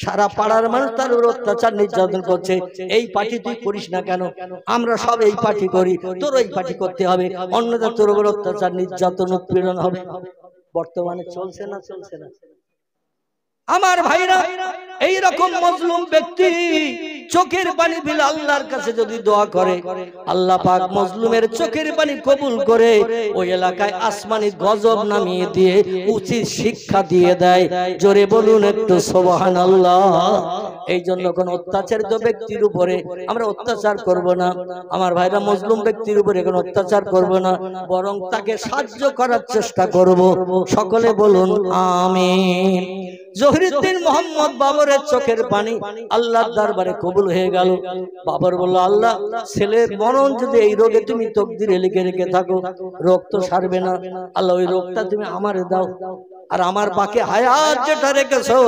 সারা পাড়ার মানুষ তার উপর অত্যাচার নির্যাতন করছে, এই পার্টি তুই করিস না কেন, আমরা সব এই পার্টি করি, তোর ওই পার্টি করতে হবে, অন্যদের তোর উপর অত্যাচার নির্যাতন উৎপীড়ন হবে। বর্তমানে চলছে না? চলছে না আমার ভাইরা? এই রকম মজলুম ব্যক্তি চোখের পানি ফেলে আল্লাহর কাছে যদি দোয়া করে, আল্লাহ পাক মজলুমের চোখের পানি কবুল করে ওই এলাকায় আসমানি গজব নামিয়ে দিয়ে উচিত শিক্ষা দিয়ে দেয়। জোরে বলুন একটু সুবহানাল্লাহ। এই জন্য কোন অত্যাচারিত ব্যক্তির উপরে আমরা অত্যাচার করব না আমার ভাইরা, মজলুম ব্যক্তির উপরে কোনো অত্যাচার করব না, বরং তাকে সাহায্য করার চেষ্টা করব। সকলে বলুন আমিন। জহিরুদ্দিন মোহাম্মদ বাবরের চোখের পানি আল্লাহর দরবারে কবুল হয়ে গেল। বাবর বলল আল্লাহ, ছেলের মরণ যদি এই রোগে তুমি তকদিরে লিখে রেখে থাকো, রোগ তো সারবে না, আল্লাহ ওই রোগটা তুমি আমারে দাও, আর আমার বাকি হায়াত যেটা রেখেছো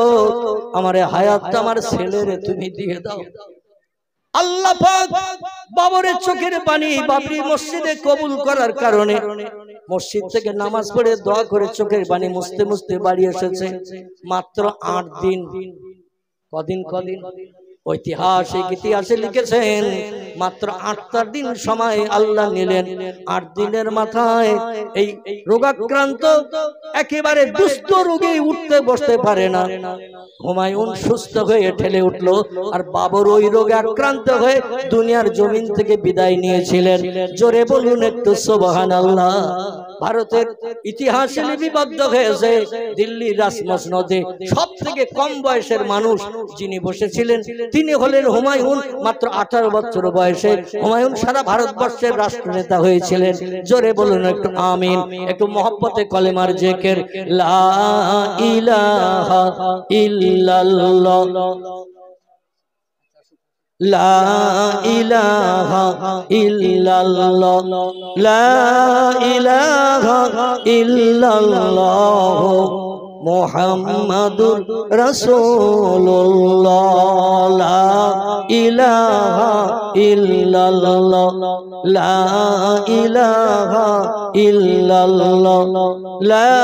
আমার হায়াতটা আমার ছেলেরে তুমি দিয়ে দাও। আল্লাহ পাক বাবরের চোখের পানি বাবরি মসজিদে কবুল করার কারণে মসজিদ থেকে নামাজ পড়ে দোয়া করে চোখের পানি মুছতে মুছতে বাড়ি এসেছে মাত্র 8 দিন। কদিন? ঐতিহাসিক ইতিহাসে লিখেছেন মাত্র 8টা দিন সময় আল্লাহ নিলেন। 8 দিনের মাথায় এই রোগাক্রান্ত একেবারে দুস্থ রোগী উঠতে বসতে পারে না, হুমায়ুন সুস্থ হয়ে ঠেলে উঠলো, আর বাবর ওই রোগে আক্রান্ত হয়ে দুনিয়ার জমিন থেকে বিদায় নিয়েছিলেন। জোরে বলুন একটু সুবহানাল্লাহ। ভারতের ইতিহাসে লিপিবদ্ধ হয়েছে দিল্লির রাজমসনদে সব থেকে কম বয়সের মানুষ যিনি বসেছিলেন তিনি হলেন হুমায়ুন। মাত্র 18 বছর বয়সে হুমায়ুন সারা ভারতবর্ষের রাষ্ট্রনেতা হয়েছিলেন। জোরে বলুন একটু আমিন। একটু মহব্বতে কলেমার জিকির, লা ইলাহা ইল্লাল্লাহ, লা ইলাহা ইল্লাল্লাহ, লা ইলাহা ইল্লাল্লাহ, মুহাম্মাদুর রাসূলুল্লাহ, লা ইলাহা ইল্লাল্লাহ, লা ইলাহা ইল্লাল্লাহ, লা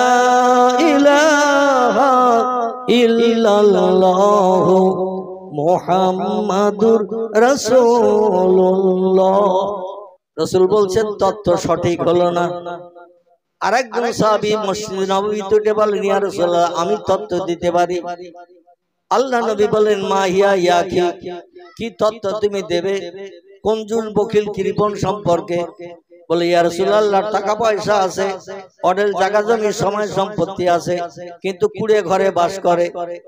ইলাহা ইল্লাল্লাহ, মুহাম্মাদুর রাসূলুল্লাহ। রাসূল বলছেন তত্ত্ব সঠিক হলো না। আরেকজন সাহাবী মসজিদ নববীতে উঠে বলেন, ইয়া রাসূলুল্লাহ, আমি তত্ত্ব দিতে পারি। আল্লাহ নবী বলেন, মা হিয়া ইয়াকি, কি তত্ত্ব তুমি দেবে কঞ্জুস বখিল কৃপণ সম্পর্কে? বলে, ইয়া রাসূলুল্লাহ, টাকা পয়সা আছে, অডেল জায়গা জমি সময় সম্পত্তি আছে, কিন্তু কুড়ে ঘরে বাস করে,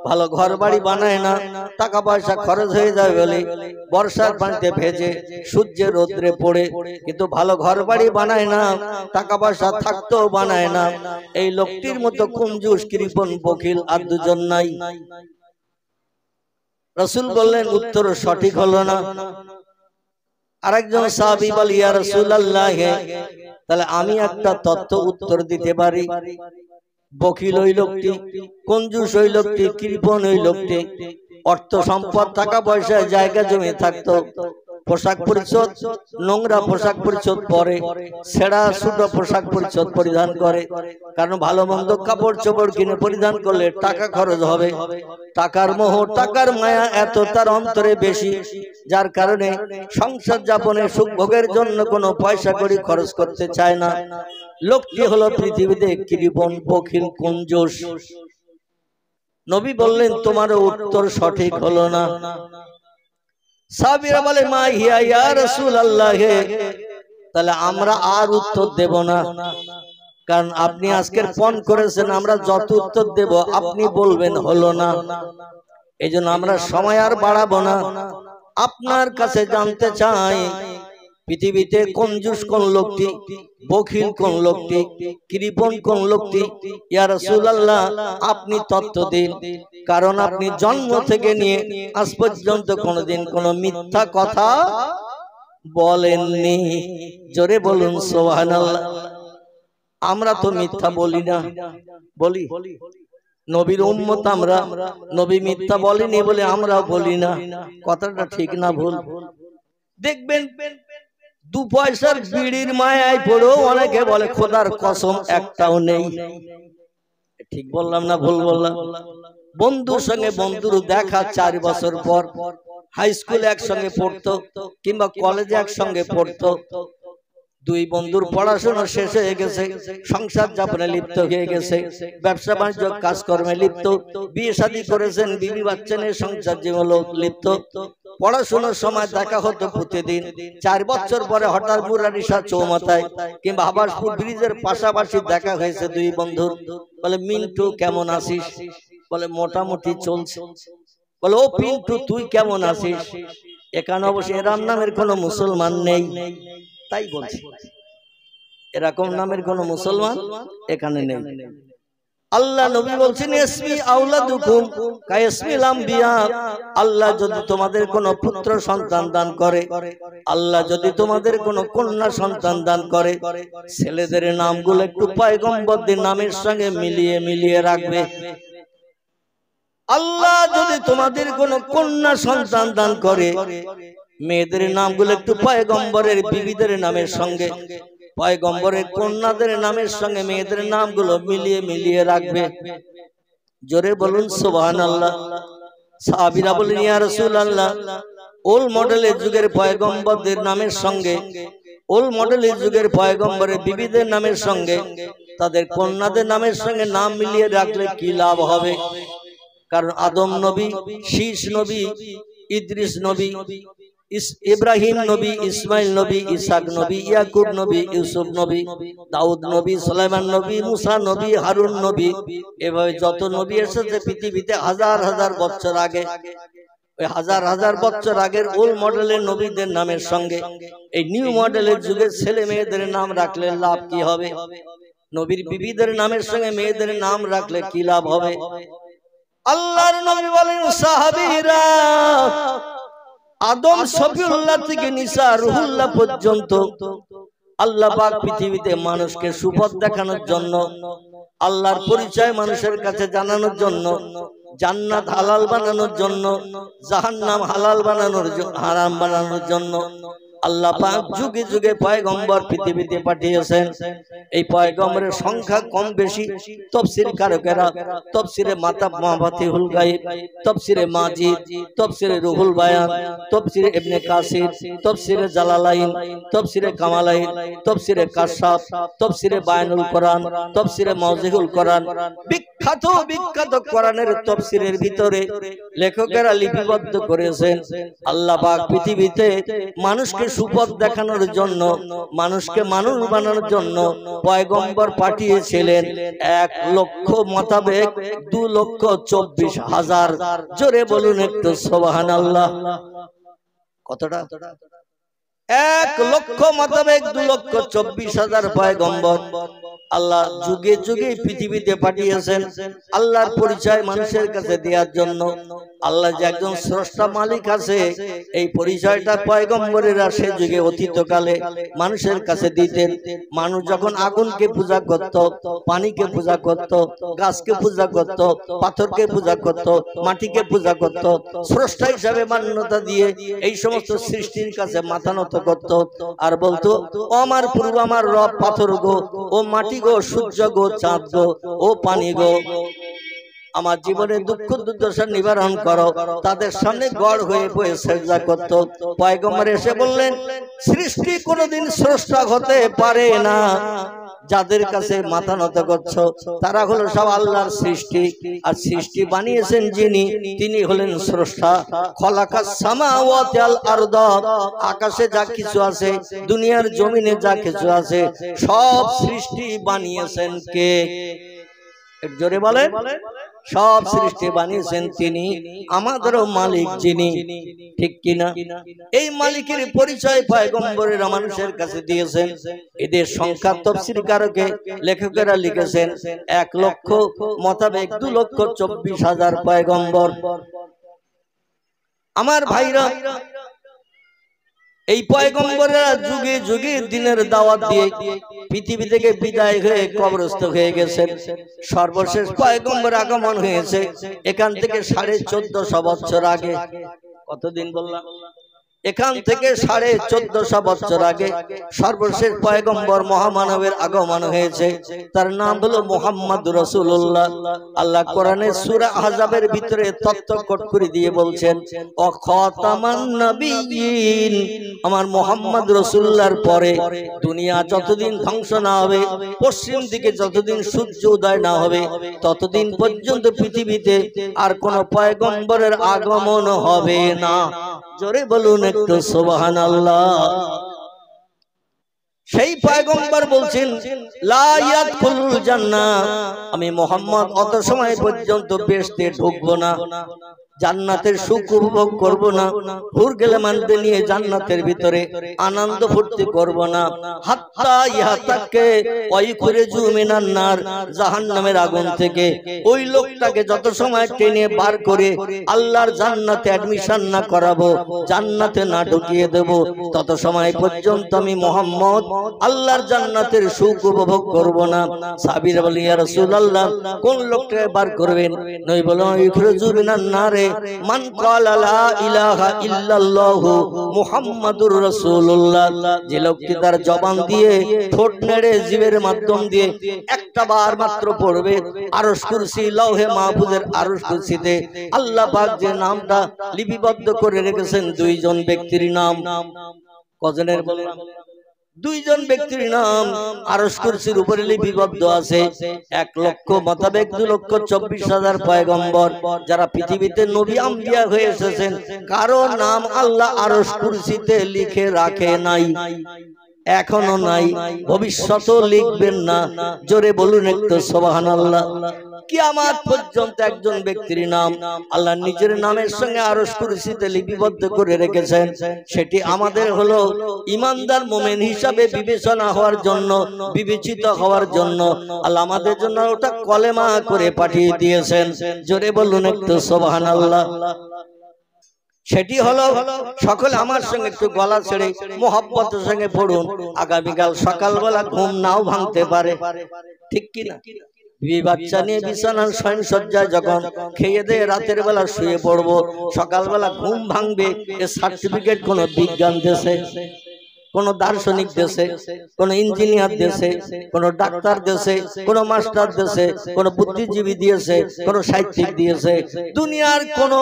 ভালো ঘর বাড়ি বানায় না, টাকা পয়সা খরচ হয়ে যায় বলে বর্ষার পানিতে ভেজে সূর্যের রোদ্রে পড়ে, কিন্তু ভালো ঘর বাড়ি বানায় না, টাকা পয়সা থাকতেও বানায় না। এই লোকটির মতো কঞ্জুস কৃপণ বখিল আর দুজন নাই। রাসূল বললেন উত্তর সঠিক হলো না। আরেকজন সাহাবী বলে, ইয়া রাসূলুল্লাহ, তাহলে আমি একটা তত্ত্ব উত্তর দিতে পারি। বখিল ওই লোকটি, কঞ্জুস ওই লোকটি, কৃপণ ওই লোকটি, অর্থ সম্পদ টাকা পয়সা জায়গা জমি থাকতো, পোশাক পরিচ্ছদ, নোংরা পোশাক পরিচ্ছদ পরে, ছেঁড়া ছোট পোশাক পরিচ্ছদ পরিধান করে। কারণ ভালো মন্দ কাপড় চোপড় কিনে পরিধান করলে টাকা খরচ হবে। টাকার মোহ, টাকার মায়া এত তার অন্তরে বেশি, যার কারণে সংসার যাপনে সুখ ভোগের জন্য কোনো পয়সা কড়ি খরচ করতে চায় না। লোকটি হলো পৃথিবীতে কৃপণ, বখিল, কঞ্জুস। নবী বললেন তোমারও উত্তর সঠিক হলো না। সাহাবীরা বলে মা হিয়া ইয়া রাসূলুল্লাহ, তাহলে আমরা আর উত্তর দেব না, কারণ আপনি আজকের ফোন করেছেন, আমরা যত উত্তর দেব আপনি বলবেন হলো না। এইজন্য আমরা সময় আর বাড়াবো না। আপনার কাছে জানতে চাই পৃথিবীতে কঞ্জুস কোন লোকটি, বখিল কোন লোকটি, কৃপণ কোন লোকটি? ইয়া রাসূলুল্লাহ আপনি তথ্য দিন, কারণ আপনি জন্ম থেকে নিয়ে আজ পর্যন্ত কোনোদিন কোনো মিথ্যা কথা বলেননি। জোরে বলুন সুবহানাল্লাহ। আমরা তো মিথ্যা বলি না, বলি? নবীর উম্মত আমরা, নবী মিথ্যা বলেনি বলে আমরাও বলি না। কথাটা ঠিক না ভুল? দেখবেন দু পয়সার বিড়ির মায়ায় পড়েও অনেকে বলে খোদার কসম একটাও নেই। ঠিক বললাম না ভুল বললাম? বন্ধুর সঙ্গে বন্ধুর দেখা 4 বছর পর, হাই স্কুলে একসঙ্গে পড়তো কিংবা কলেজে একসঙ্গে পড়তো, দুই বন্ধুর পড়াশোনা শেষ হয়ে গেছে, সংসার যাপনে লিপ্ত হয়ে গেছে, ব্যবসা বাণিজ্য কাজকর্মে লিপ্ত, বিয়ে শাদী করেছেন, বিবি বাচ্চা নিয়ে সংসার জীবনে লিপ্ত। পড়াশোনার সময় দেখা হতো প্রতিদিন। 4 বছর পরে হঠাৎ মুরারিশা চৌমাথায় কিংবা আবাসপুর ব্রিজের পাশাপাশি দেখা হয়েছে দুই বন্ধুর। বলে মিন্টু কেমন আছিস? বলে মোটামুটি চলছে। বলে ও পিন্টু তুই কেমন আছিস? এখানে অবশ্য এরাম নামের কোনো মুসলমান নেই, তাই বলছি, এরকম নামের কোন মুসলমান এখানে নেই। আল্লাহ নবী বলছেন ইসমি আওলাদুকুম কাইসমিল আম্বিয়া, আল্লাহ যদি তোমাদের কোনো পুত্র সন্তান দান করে, আল্লাহ যদি তোমাদের কোনো কন্যা সন্তান দান করে, ছেলেদের নামগুলো একটু পয়গম্বরদের নামের সঙ্গে মিলিয়ে মিলিয়ে রাখবে। আল্লাহ যদি তোমাদের কোনো কন্যা সন্তান দান করে, মেয়েদের নামগুলো একটু পয়গম্বরের বিবিদের নামের সঙ্গে, পয়গম্বরের কন্যাদের নামের সঙ্গে মেয়েদের নামগুলো মিলিয়ে মিলিয়ে রাখবে। জোরে বলুন সুবহানাল্লাহ। সাহাবীরা বলেন ইয়া রাসূলুল্লাহ, ওল্ড মডেলের যুগের পয়গম্বরদের নামের সঙ্গে, ওল্ড মডেলের যুগের পয়গম্বরের বিবিদের নামের সঙ্গে তাদের কন্যাদের নামের সঙ্গে নাম মিলিয়ে রাখলে কি লাভ হবে? কারণ আদম নবী, শীষ নবী, ইদ্রিস নবী, ইব্রাহিম নবী, ইসমাইল নবী, ইসাক নবী, ইয়াকুব নবী, ইউসুফ নবী, দাউদ নবী, সুলাইমান নবী, মুসা নবী, হারুন নবী, এভাবে যত নবী এসেছে পৃথিবীতে হাজার হাজার বছর আগে, ওই হাজার হাজার বছর আগের ওল্ড মডেলের নবীদের নামের সঙ্গে এই নিউ মডেলের যুগের ছেলে মেয়েদের নাম রাখলে লাভ কি হবে? নবীর বিবিদের নামের সঙ্গে মেয়েদের নাম রাখলে কি লাভ হবে? আল্লাহর নবী বলেন সাহাবীরা, আদম সফিউল্লাহ থেকে নিসা রুহুল্লাহ পর্যন্ত আল্লাহ পাক পৃথিবীতে মানুষকে সুপথ দেখানোর জন্য, আল্লাহর পরিচয় মানুষের কাছে জানানোর জন্য, জান্নাত হালাল বানানোর জন্য, জাহান্নাম হালাল বানানোর হারাম বানানোর জন্য আল্লাহ পাক যুগে যুগে পয়গম্বর পৃথিবীতে পাঠিয়েছেন। এই পয়গম্বরের সংখ্যা কম বেশি তাফসীর কারকেরা তাফসীরে মাফাতিহুল গায়ব, তাফসীরে মাজিদ, তাফসীরে রুহুল বায়ান, তাফসীরে ইবনে কাসির, তাফসীরে জালালাইন, তাফসীরে কামালাইন, তাফসীরে কাশফ, তাফসীরে বায়ানুল কোরআন, তাফসীরে মাওজিহুল কোরআন, বিখ্যাত বিখ্যাত কোরআনের তাফসীরের ভিতরে লেখকেরা লিপিবদ্ধ করেছেন আল্লাহ পাক পৃথিবীতে মানুষকে সুপথ দেখানোর জন্য, মানুষকে মানুষ বানানোর জন্য পয়গম্বর পাঠিয়েছিলেন 1 লক্ষ মোতাবেক 2,24,000। জোরে বলুন একটু সুবহানাল্লাহ। কতটা? 1 লক্ষ মোতাবেক 2,24,000 পয়গম্বর। আল্লাহ যুগে যুগে পৃথিবীতে পাঠিয়েছেন আল্লাহর পরিচয় মানুষের কাছে দেওয়ার জন্য। আল্লাহ যে একজন স্রষ্টা মালিক আছে এই পরিচয়টা পয়গম্বরেরা সে যুগে অতীতকালে মানুষের কাছে দিতেন। মানুষ যখন আগুনকে পূজা করত, পানিকে পূজা করত, গাছকে পূজা করত, পাথরকে পূজা করত, মাটিকে পূজা করত, স্রষ্টা হিসাবে মান্যতা দিয়ে এই সমস্ত সৃষ্টির কাছে মাথা নত করত আর বলতো ও আমার পূর্ব আমার রব পাথর গো, ও মাটি গো, সূর্য গো, চাঁদ গো, ও পানি গো, আমার জীবনে দুঃখ দুর্দশা নিবারণ করো। তাদের সামনে গড় হয়ে বসে সেজদা করত। পয়গম্বর এসে বললেন সৃষ্টি কোনোদিন স্রষ্টা হতে পারে না, যাদের কাছে মাথা নত করছো তারা হলো সব আল্লাহর সৃষ্টি, আর সৃষ্টি বানিয়েছেন যিনি তিনি হলেন স্রষ্টা। খলাকাস সামাওয়াতি ওয়াল আরদ, আকাশে যা কিছু আছে, দুনিয়ার জমিনে যা কিছু আছে, সব সৃষ্টি বানিয়েছেন কে? জোরে বলেন। সব সৃষ্টি বানিয়েছেন তিনি, আমাদেরও মালিক যিনি, ঠিক কিনা? এই মালিকের পরিচয় পয়গম্বরেরা মানুষের কাছে দিয়েছেন। এদের সংখ্যা তাফসীরকারকে লেখকেরা লিখেছেন 1 লক্ষ মোতাবেক 2,24,000 পয়গম্বর। আমার ভাইরা, এই পয়গম্বরেরা যুগে যুগে দিনের দাওয়াত দিয়ে পৃথিবী থেকে বিদায় হয়ে কবরস্থ হয়ে গেছেন। সর্বশেষ পয়গম্বর আগমন হয়েছে এখান থেকে 1450 বছর আগে। কতদিন বললাম? এখান থেকে 1450 বছর আগে সর্বশেষ পয়গম্বর মহামানবের আগমন হয়েছে। তার নাম হলো মুহাম্মদ রাসূলুল্লাহ। আল্লাহ কোরআনে সূরা আহজাবের ভিতরে তথ্য কোট করে দিয়ে বলছেন ও খাতামান নবিয়্যিন, আমার মুহাম্মদ রাসূলুল্লাহর পরে দুনিয়া যতদিন ধ্বংস না হবে, পশ্চিম দিকে যতদিন সূর্য উদয় না হবে, ততদিন পর্যন্ত পৃথিবীতে আর কোন পয়গম্বরের আগমন হবে না। জোরে বলুন একটু সুবহানাল্লাহ। সেই পয়গম্বর বলছেন লা ইয়াদখুলুল জান্নাহ, আমি মুহাম্মদ অত সময় পর্যন্ত বেহেশতে ঢুকবো না, জান্নাতের সুখ উপভোগ করব না, হুর গেলেমানকে নিয়ে জান্নাতের ভিতরে আনন্দ ফুর্তি করব না, হাত্তা ইয়াতাকে ওয়াইখুরিজু মিনান নার, জাহান্নামের আগুন থেকে ওই লোকটাকে যত সময় টেনে বার করে আল্লাহর জান্নাতে অ্যাডমিশন না করাবো, জান্নাতে না ঢুকিয়ে দেব, তত সময় পর্যন্ত আমি মুহাম্মদ আল্লাহর জান্নাতের সুখ উপভোগ করব না। সাহাবীরা বলেন ইয়া রাসূলুল্লাহ, কোন লোকটাকে বার করবেন? নবী বলেন ওয়াইখুরিজু মিনান নারে মান ক্বালা লা ইলাহা ইল্লাল্লাহু মুহাম্মাদুর রাসূলুল্লাহ, যে লোকটি তার জবান দিয়ে ঠোঁট নেড়ে জিভের মাধ্যম দিয়ে একটা বার মাত্র পড়বে, আরশ কুরসি লৌহে মাহফুজের আরশ কুরসিতে আল্লাহ পাক যে নামটা লিপিবদ্ধ করে রেখেছেন দুইজন ব্যক্তির নাম। কজনের বললাম? দুইজন ব্যক্তির নাম আরশ কুরসির উপরে লিপিবদ্ধ আছে। 1 লক্ষ মোতাবেক 2,24,000 পয়গম্বর যারা পৃথিবীতে নবী আম্বিয়া হয়ে এসেছেন, কারো নাম আল্লাহ আরশ কুরসিতে লিখে রাখে নাই, এখনো নাই, ভবিষ্যতেও লিখবেন না। জোরে বলুন একটু সুবহানাল্লাহ। কিয়ামত পর্যন্ত একজন ব্যক্তির নাম আল্লাহ নিজের নামের সঙ্গে আরশ কুরসিতে লিপিবদ্ধ করে রেখেছেন। সেটি আমাদের হলো ঈমানদার মুমিন হিসাবে বিবেচনা হওয়ার জন্য, বিবেচিত হওয়ার জন্য আল্লাহ আমাদের জন্য ওটা কলেমা করে পাঠিয়ে দিয়েছেন। জোরে বলুন একটু সুবহানাল্লাহ। সেটি হলো, সকলে আমার সঙ্গে একটু গলা ছেড়ে মোহাব্বতের সঙ্গে পড়ুন, আগামীকাল সকালবেলা ঘুম নাও ভাঙতে পারে, ঠিক কিনা? বিবি বাচ্চা নিয়ে বিছানার শয়ন সজ্জায় যখন খেয়ে দিয়ে রাতের বেলা শুয়ে পড়বো, সকালবেলা ঘুম ভাঙবে, এ সার্টিফিকেট কোন বিজ্ঞান দেশে, কোন দার্শনিক দেশে, কোন ইঞ্জিনিয়ার দেশে, কোন ডাক্তার দেশে, কোন মাস্টার দেশে, কোন বুদ্ধিজীবী দিয়েছে, কোন সাহিত্যিক দিয়েছে, দুনিয়ার কোন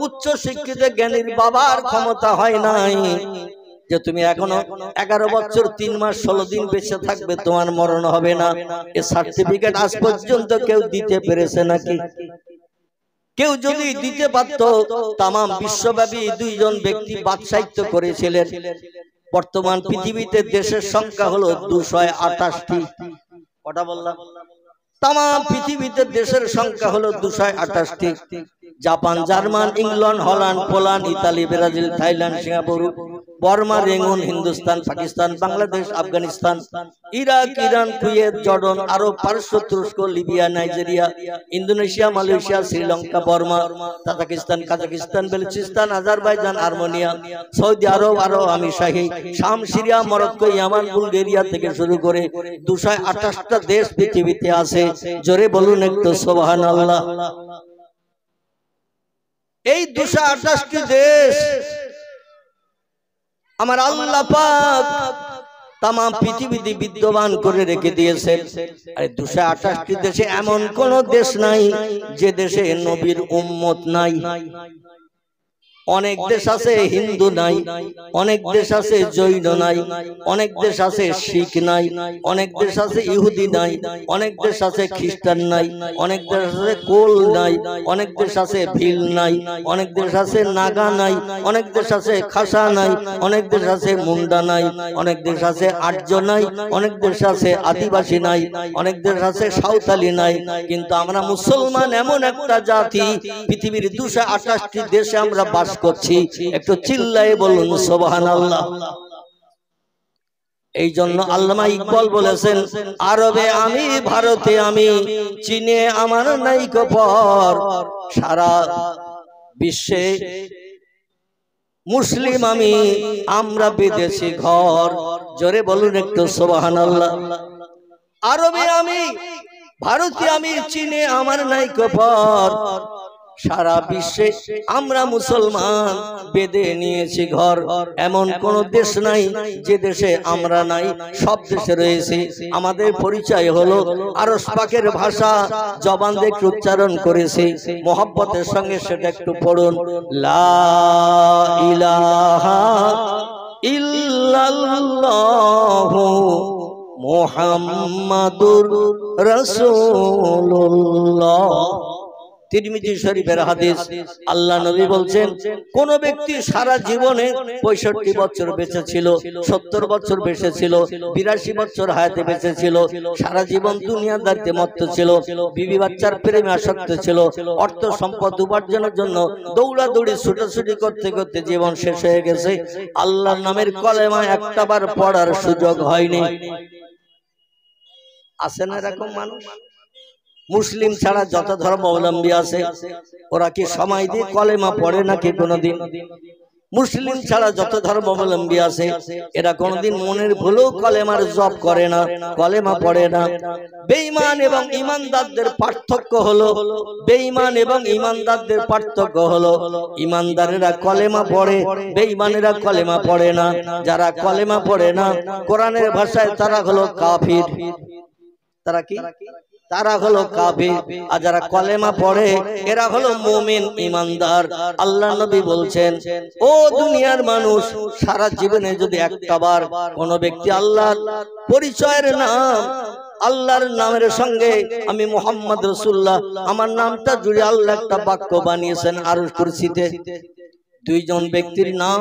উচ্চ শিক্ষিত জ্ঞানীর বাবার ক্ষমতা হয় নাই যে তুমি এখনো 11 বছর 3 মাস 16 দিন বেঁচে থাকবে, তোমার মরণ হবে না। এই সার্টিফিকেট আজ পর্যন্ত কেউ দিতে পেরেছে নাকি? কেউ যদি দিতে পারত, তাম বিশ্বব্যাপী দুইজন ব্যক্তি বাদশাহিত্য করেছিলেন। বর্তমান পৃথিবীতে দেশের সংখ্যা হলো 228টি। কটা বললাম? তাম পৃথিবীতে দেশের সংখ্যা হলো 228টি। Japan, German, England, Holland, Poland, Italy, Brazil, Thailand, Singapore, Burma, Rangoon, Hindustan, Pakistan, Bangladesh, Afghanistan, Iraq, Iran, Kuwait, Jordan, Arab, পারস্য, তুরস্ক, Libya, Nigeria, Indonesia, Malaysia, Sri Lanka, Burma, Tajikistan, Kazakhstan, Balochistan, Azerbaijan, Armenia, Saudi Arab, Arab আমিরশাহী, শাম, সিরিয়া, মরক্কো, ইয়ামান, বুলগেরিয়া থেকে শুরু করে 228টা দেশ পৃথিবীতে আছে। জোরে বলুন একটু সুবহানাল্লাহ। এই 228টি দেশ আমার আল্লাহ পাক তাম পৃথিবীতে বিদ্যমান করে রেখে দিয়েছেন। আর 228টি দেশে এমন কোন দেশ নাই যে দেশে নবীর উম্মত নাই। অনেক দেশ আছে হিন্দু নাই, অনেক দেশ আছে জৈন নাই, অনেক দেশ আছে শিখ নাই, অনেক দেশ আছে ইহুদি নাই, অনেক দেশ আছে খ্রিস্টান নাই, অনেক দেশ আছে কোল নাই, অনেক দেশ আছে ভিল নাই, অনেক দেশ আছে নাগা নাই, অনেক দেশ আছে খাসা নাই, অনেক দেশ আছে মুন্ডা নাই, অনেক দেশ আছে আর্য নাই, অনেক দেশ আছে আদিবাসী নাই, অনেক দেশ আছে সাঁওতালি নাই। কিন্তু আমরা মুসলমান এমন একটা জাতি, পৃথিবীর 228টি দেশে আমরা বাস করছি। একটু চিল্লায়ে বলুন সুবহানাল্লাহ। এই জন্য আল্লামা ইকবাল বলেছেন, আরবে আমি, ভারতে আমি, চীনে আমার নাইকো পর, সারা বিশ্বে মুসলিম আমি, আমরা বিদেশি ঘর। জোরে বলুন একটু সুবহানাল্লাহ। আরবে আমি, ভারতে আমি, চীনে আমার নাইকো পর, সারা বিশ্বে আমরা মুসলমান বেঁধে নিয়েছি ঘর। এমন কোন দেশ নাই যে দেশে আমরা নাই, সব দেশে রয়েছে। আমাদের পরিচয় হলো আরশ পাকের ভাষা, জবান দিয়ে একটু উচ্চারণ করেছি মোহাব্বতের সঙ্গে, সেটা একটু পড়ুন। লা ইলাহা ইল্লাল্লাহু মুহাম্মাদুর রাসূলুল্লাহ। তিরমিজি শরীফের হাদিস। আল্লাহ নবী বলছেন, কোন ব্যক্তি সারা জীবনে 65 বছর বেঁচে ছিল, 70 বছর বেঁচে ছিল, 82 বছর হায়াতে বেঁচে ছিল, সারা জীবন দুনিয়াদারিতে মত্ত ছিল, বিবি বাচ্চার প্রেমে আসক্ত ছিল, অর্থ সম্পদ উপার্জনের জন্য দৌড়াদৌড়ি ছুটাছুটি করতে করতে জীবন শেষ হয়ে গেছে, আল্লাহর নামের কলেমা একটাবার পড়ার সুযোগ হয়নি। আছে না এরকম মানুষ? মুসলিম ছাড়া যত ধর্মাবলম্বী আছে, ওরা কি সময় দিয়ে কলেমা পড়ে নাকি কোনদিন? মুসলিম ছাড়া যত ধর্মাবলম্বী আছে, এরা কোনদিন মনের ভুলেও কলেমার জপ করে না, কলেমা পড়ে না। বেঈমান এবং ঈমানদারদের পার্থক্য হলো, বেঈমান এবং ঈমানদারদের পার্থক্য হলো, ঈমানদারেরা কলেমা পড়ে, বেঈমানেরা কলেমা পড়ে না। যারা কলেমা পড়ে না, কোরআনের ভাষায় তারা হলো কাফির। তারা কি? তারা হলো কাফির। আর যারা কলেমা পড়ে এরা হলো মুমিন, ঈমানদার। আল্লাহ নবী বলছেন, ও দুনিয়ার মানুষ, সারা জীবনে যদি একটাবার কোন ব্যক্তি আল্লাহর পরিচয়ের নাম, আল্লাহর নামের সঙ্গে আমি মুহাম্মদ রাসূলুল্লাহ, আমার নামটা জুড়ে আল্লাহ একটা বাক্য বানিয়েছেন আরশ কুরসিতে। দুইজন ব্যক্তির নাম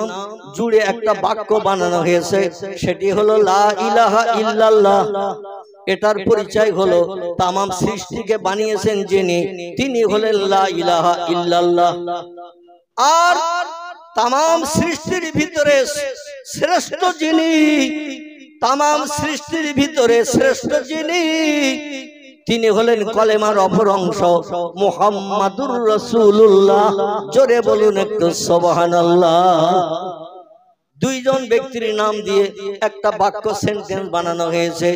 জুড়ে একটা বাক্য বানানো হয়েছে, সেটি হলো লা ইলাহা ইল্লাল্লাহ। এটার পরিচয় হলো তামাম সৃষ্টিকে বানিয়েছেন যিনি, তিনি হলেন লা ইলাহা ইল্লাল্লাহ। আর তামাম সৃষ্টির ভিতরে শ্রেষ্ঠ যিনি, তামাম সৃষ্টির ভিতরে শ্রেষ্ঠ যিনি, তিনি হলেন কলেমার অপর অংশ মুহাম্মাদুর রাসূলুল্লাহ। জোরে বলুন একটু সুবহানাল্লাহ। দুইজন ব্যক্তির নাম দিয়ে একটা বাক্য সেন্টেন্স বানানো হয়েছে।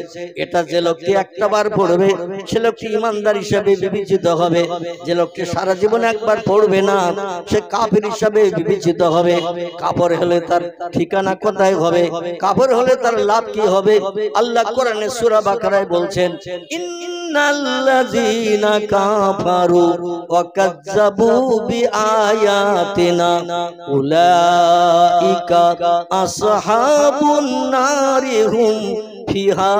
এটা যে লোকটি একটাবার পড়বে সে লোকটি ঈমানদার হিসেবে বিবেচিত হবে, যে লোকটি সারা জীবন একবার পড়বে না সে কাফির হিসেবে বিবেচিত হবে। কাফের হলে তার ঠিকানা কোথায় হবে? কাফের হলে তার লাভ কি হবে? আল্লাহ কোরআনে সূরা বাকারায় বলছেন, ইন্নাল্লাযীনা কাফারু ওয়া কাযযাবু বিআয়াতিনা উলাইকা আসহাবুন নারি হুম ফিহা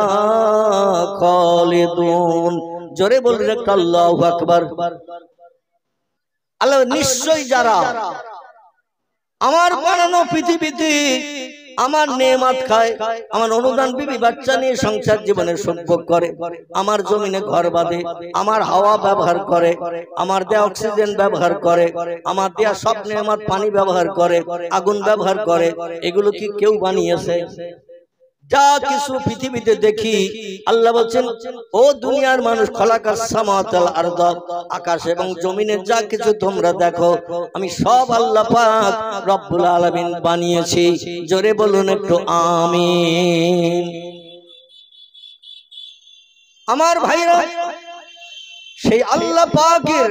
খালিদুন। জোরে বলুন একটা আল্লাহু আকবার। আল্লাহ নিশ্চয়ই যারা আমার বানানো পৃথিবীতে আমার নেয়ামত খায়, আমার অনুদান বিবি বাচ্চা নিয়ে সংসার জীবনের সম্ভব করে, আমার জমিনে ঘর বাঁধে, আমার হাওয়া ব্যবহার করে, আমার দেয়া অক্সিজেন ব্যবহার করে, আমার দেয়া সব নেয়ামত পানি ব্যবহার করে, আগুন ব্যবহার করে, এগুলো কি কেউ বানিয়েছে? যা কিছু পৃথিবীতে দেখি আল্লাহ বলছেন ও দুনিয়ার মানুষ, খলাকাস সামাওয়াতি ওয়াল আরদ, আকাশ এবং জমিনে যা কিছু তোমরা দেখো আমি সব আল্লাহ পাক রব্বুল আলামিন বানিয়েছি। জোরে বলুন একটু আমিন। আমার ভাইরা, সেই আল্লাহ পাকের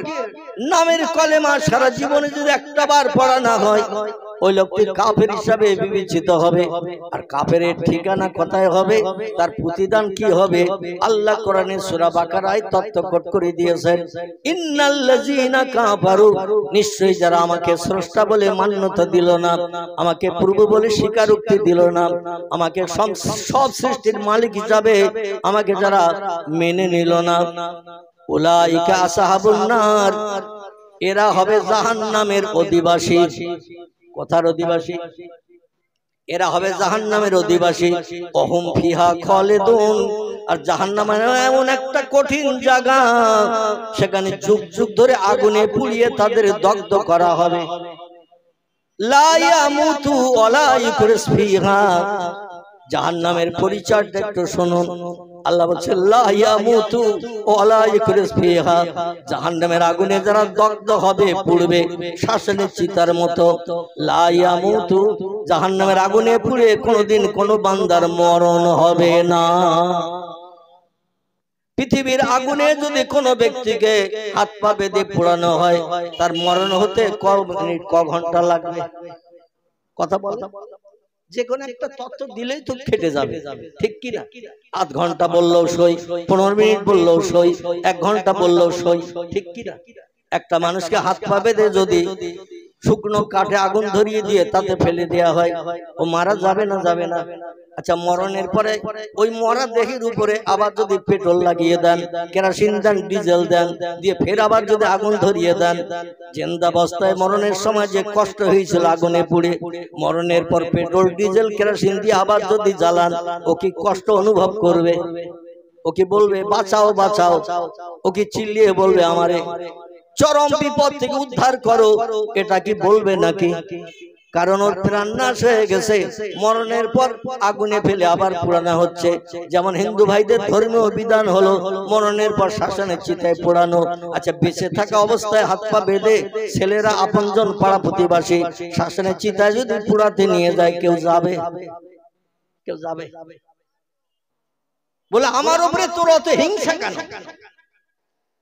নামের কলেমা সারা জীবনে যদি একটা বার পড়া না হয় ওই লোকটি কাফের হিসাবে বিবেচিত হবে। আর কাফেরের ঠিকানা কোথায় হবে, তার প্রতিদান কি হবে, আল্লাহ কোরআনে সূরা বাকারায় তথ্যকট করে দিয়েছেন। ইন্নাল্লাযীনা কাফারু, নিশ্চয়ই যারা আমাকে স্রষ্টা বলে মান্যতা দিল না, আমাকে প্রভু বলে স্বীকারোক্তি দিল না, আমাকে সব সৃষ্টির মালিক হিসাবে আমাকে যারা মেনে নিল না, উলাইকা আসহাবুন নার, এরা হবে জাহান্নামের অধিবাসী। কথার অধিবাসী, এরা হবে জাহান্নামের অধিবাসী। ওহুম ফিহা খালিদুন, আর জাহান্নাম এমন একটা কঠিন জায়গা, সেখানে যুগ যুগ ধরে আগুনে পুড়িয়ে তাদের দগ্ধ করা হবে। লা ইয়ামুতু ওয়ালা ইউকরাস ফিহা, জাহান্নামের পরিচয়টা একটু শুনুন। আল্লাহ বলছে লা ইয়ামুতু ওয়ালা ইউকরাস ফিহা, জাহান্নামের আগুনে যারা দগ্ধ হবে, পুড়বে শ্বাসনের চিতার মতো। লা ইয়ামুতু, জাহান্নামের আগুনে পুড়ে কোনোদিন কোনো বান্দার মরণ হবে না। পৃথিবীর আগুনে যদি কোনো ব্যক্তিকে হাত পা বেঁধে পোড়ানো হয়, তার মরণ হতে ক মিনিট ক ঘন্টা লাগবে? কথা বল, যে কোনো একটা তত্ত্ব দিলেই তো খেটে যাবে, ঠিক কি না? আধ ঘন্টা বললেও সই, 15 মিনিট বললেও সই, 1 ঘন্টা বললেও সই, ঠিক কি না? একটা মানুষকে হাত পা বেঁধে যদি শুকনো কাঠে আগুন ধরিয়ে দিয়ে তাতে ফেলে দেওয়া হয়, ও মারা যাবে না? যাবে না? আচ্ছা, মরণের পরে ওই মরা দেহের উপরে আবার যদি পেট্রোল লাগিয়ে দেন, কেরোসিন দেন, ডিজেল দেন, দিয়ে ফের আবার যদি আগুন ধরিয়ে দেন, জিন্দাবস্থায় মরণের সময় যে কষ্ট হয়েছিল আগুনে পুড়ে, মরণের পর পেট্রোল ডিজেল কেরোসিন দিয়ে আবার যদি জ্বালান, ও কি কষ্ট অনুভব করবে? ও কি বলবে বাঁচাও বাঁচাও? ও কি চিল্লিয়ে বলবে আমারে চরম বিপদ থেকে উদ্ধার করো? এটা কি বলবে নাকি? কারণ ওর প্রাণ নাশ হয়ে গেছে, মরণের পর আগুনে ফেলে আবার পোড়ানো হচ্ছে। যেমন হিন্দু ভাইদের ধর্মীয় বিধান হলো মরণের পর শ্মশানের চিতায় পোড়ানো। আচ্ছা, বেঁচে থাকা অবস্থায় হাত পা বেঁধে ছেলেরা আপনজন পাড়া প্রতিবাসী শ্মশানের চিতায় যদি পোড়াতে নিয়ে যায়, কেউ যাবে? কেউ যাবে? বলে আমার উপরে তোর অত হিংসা কেন?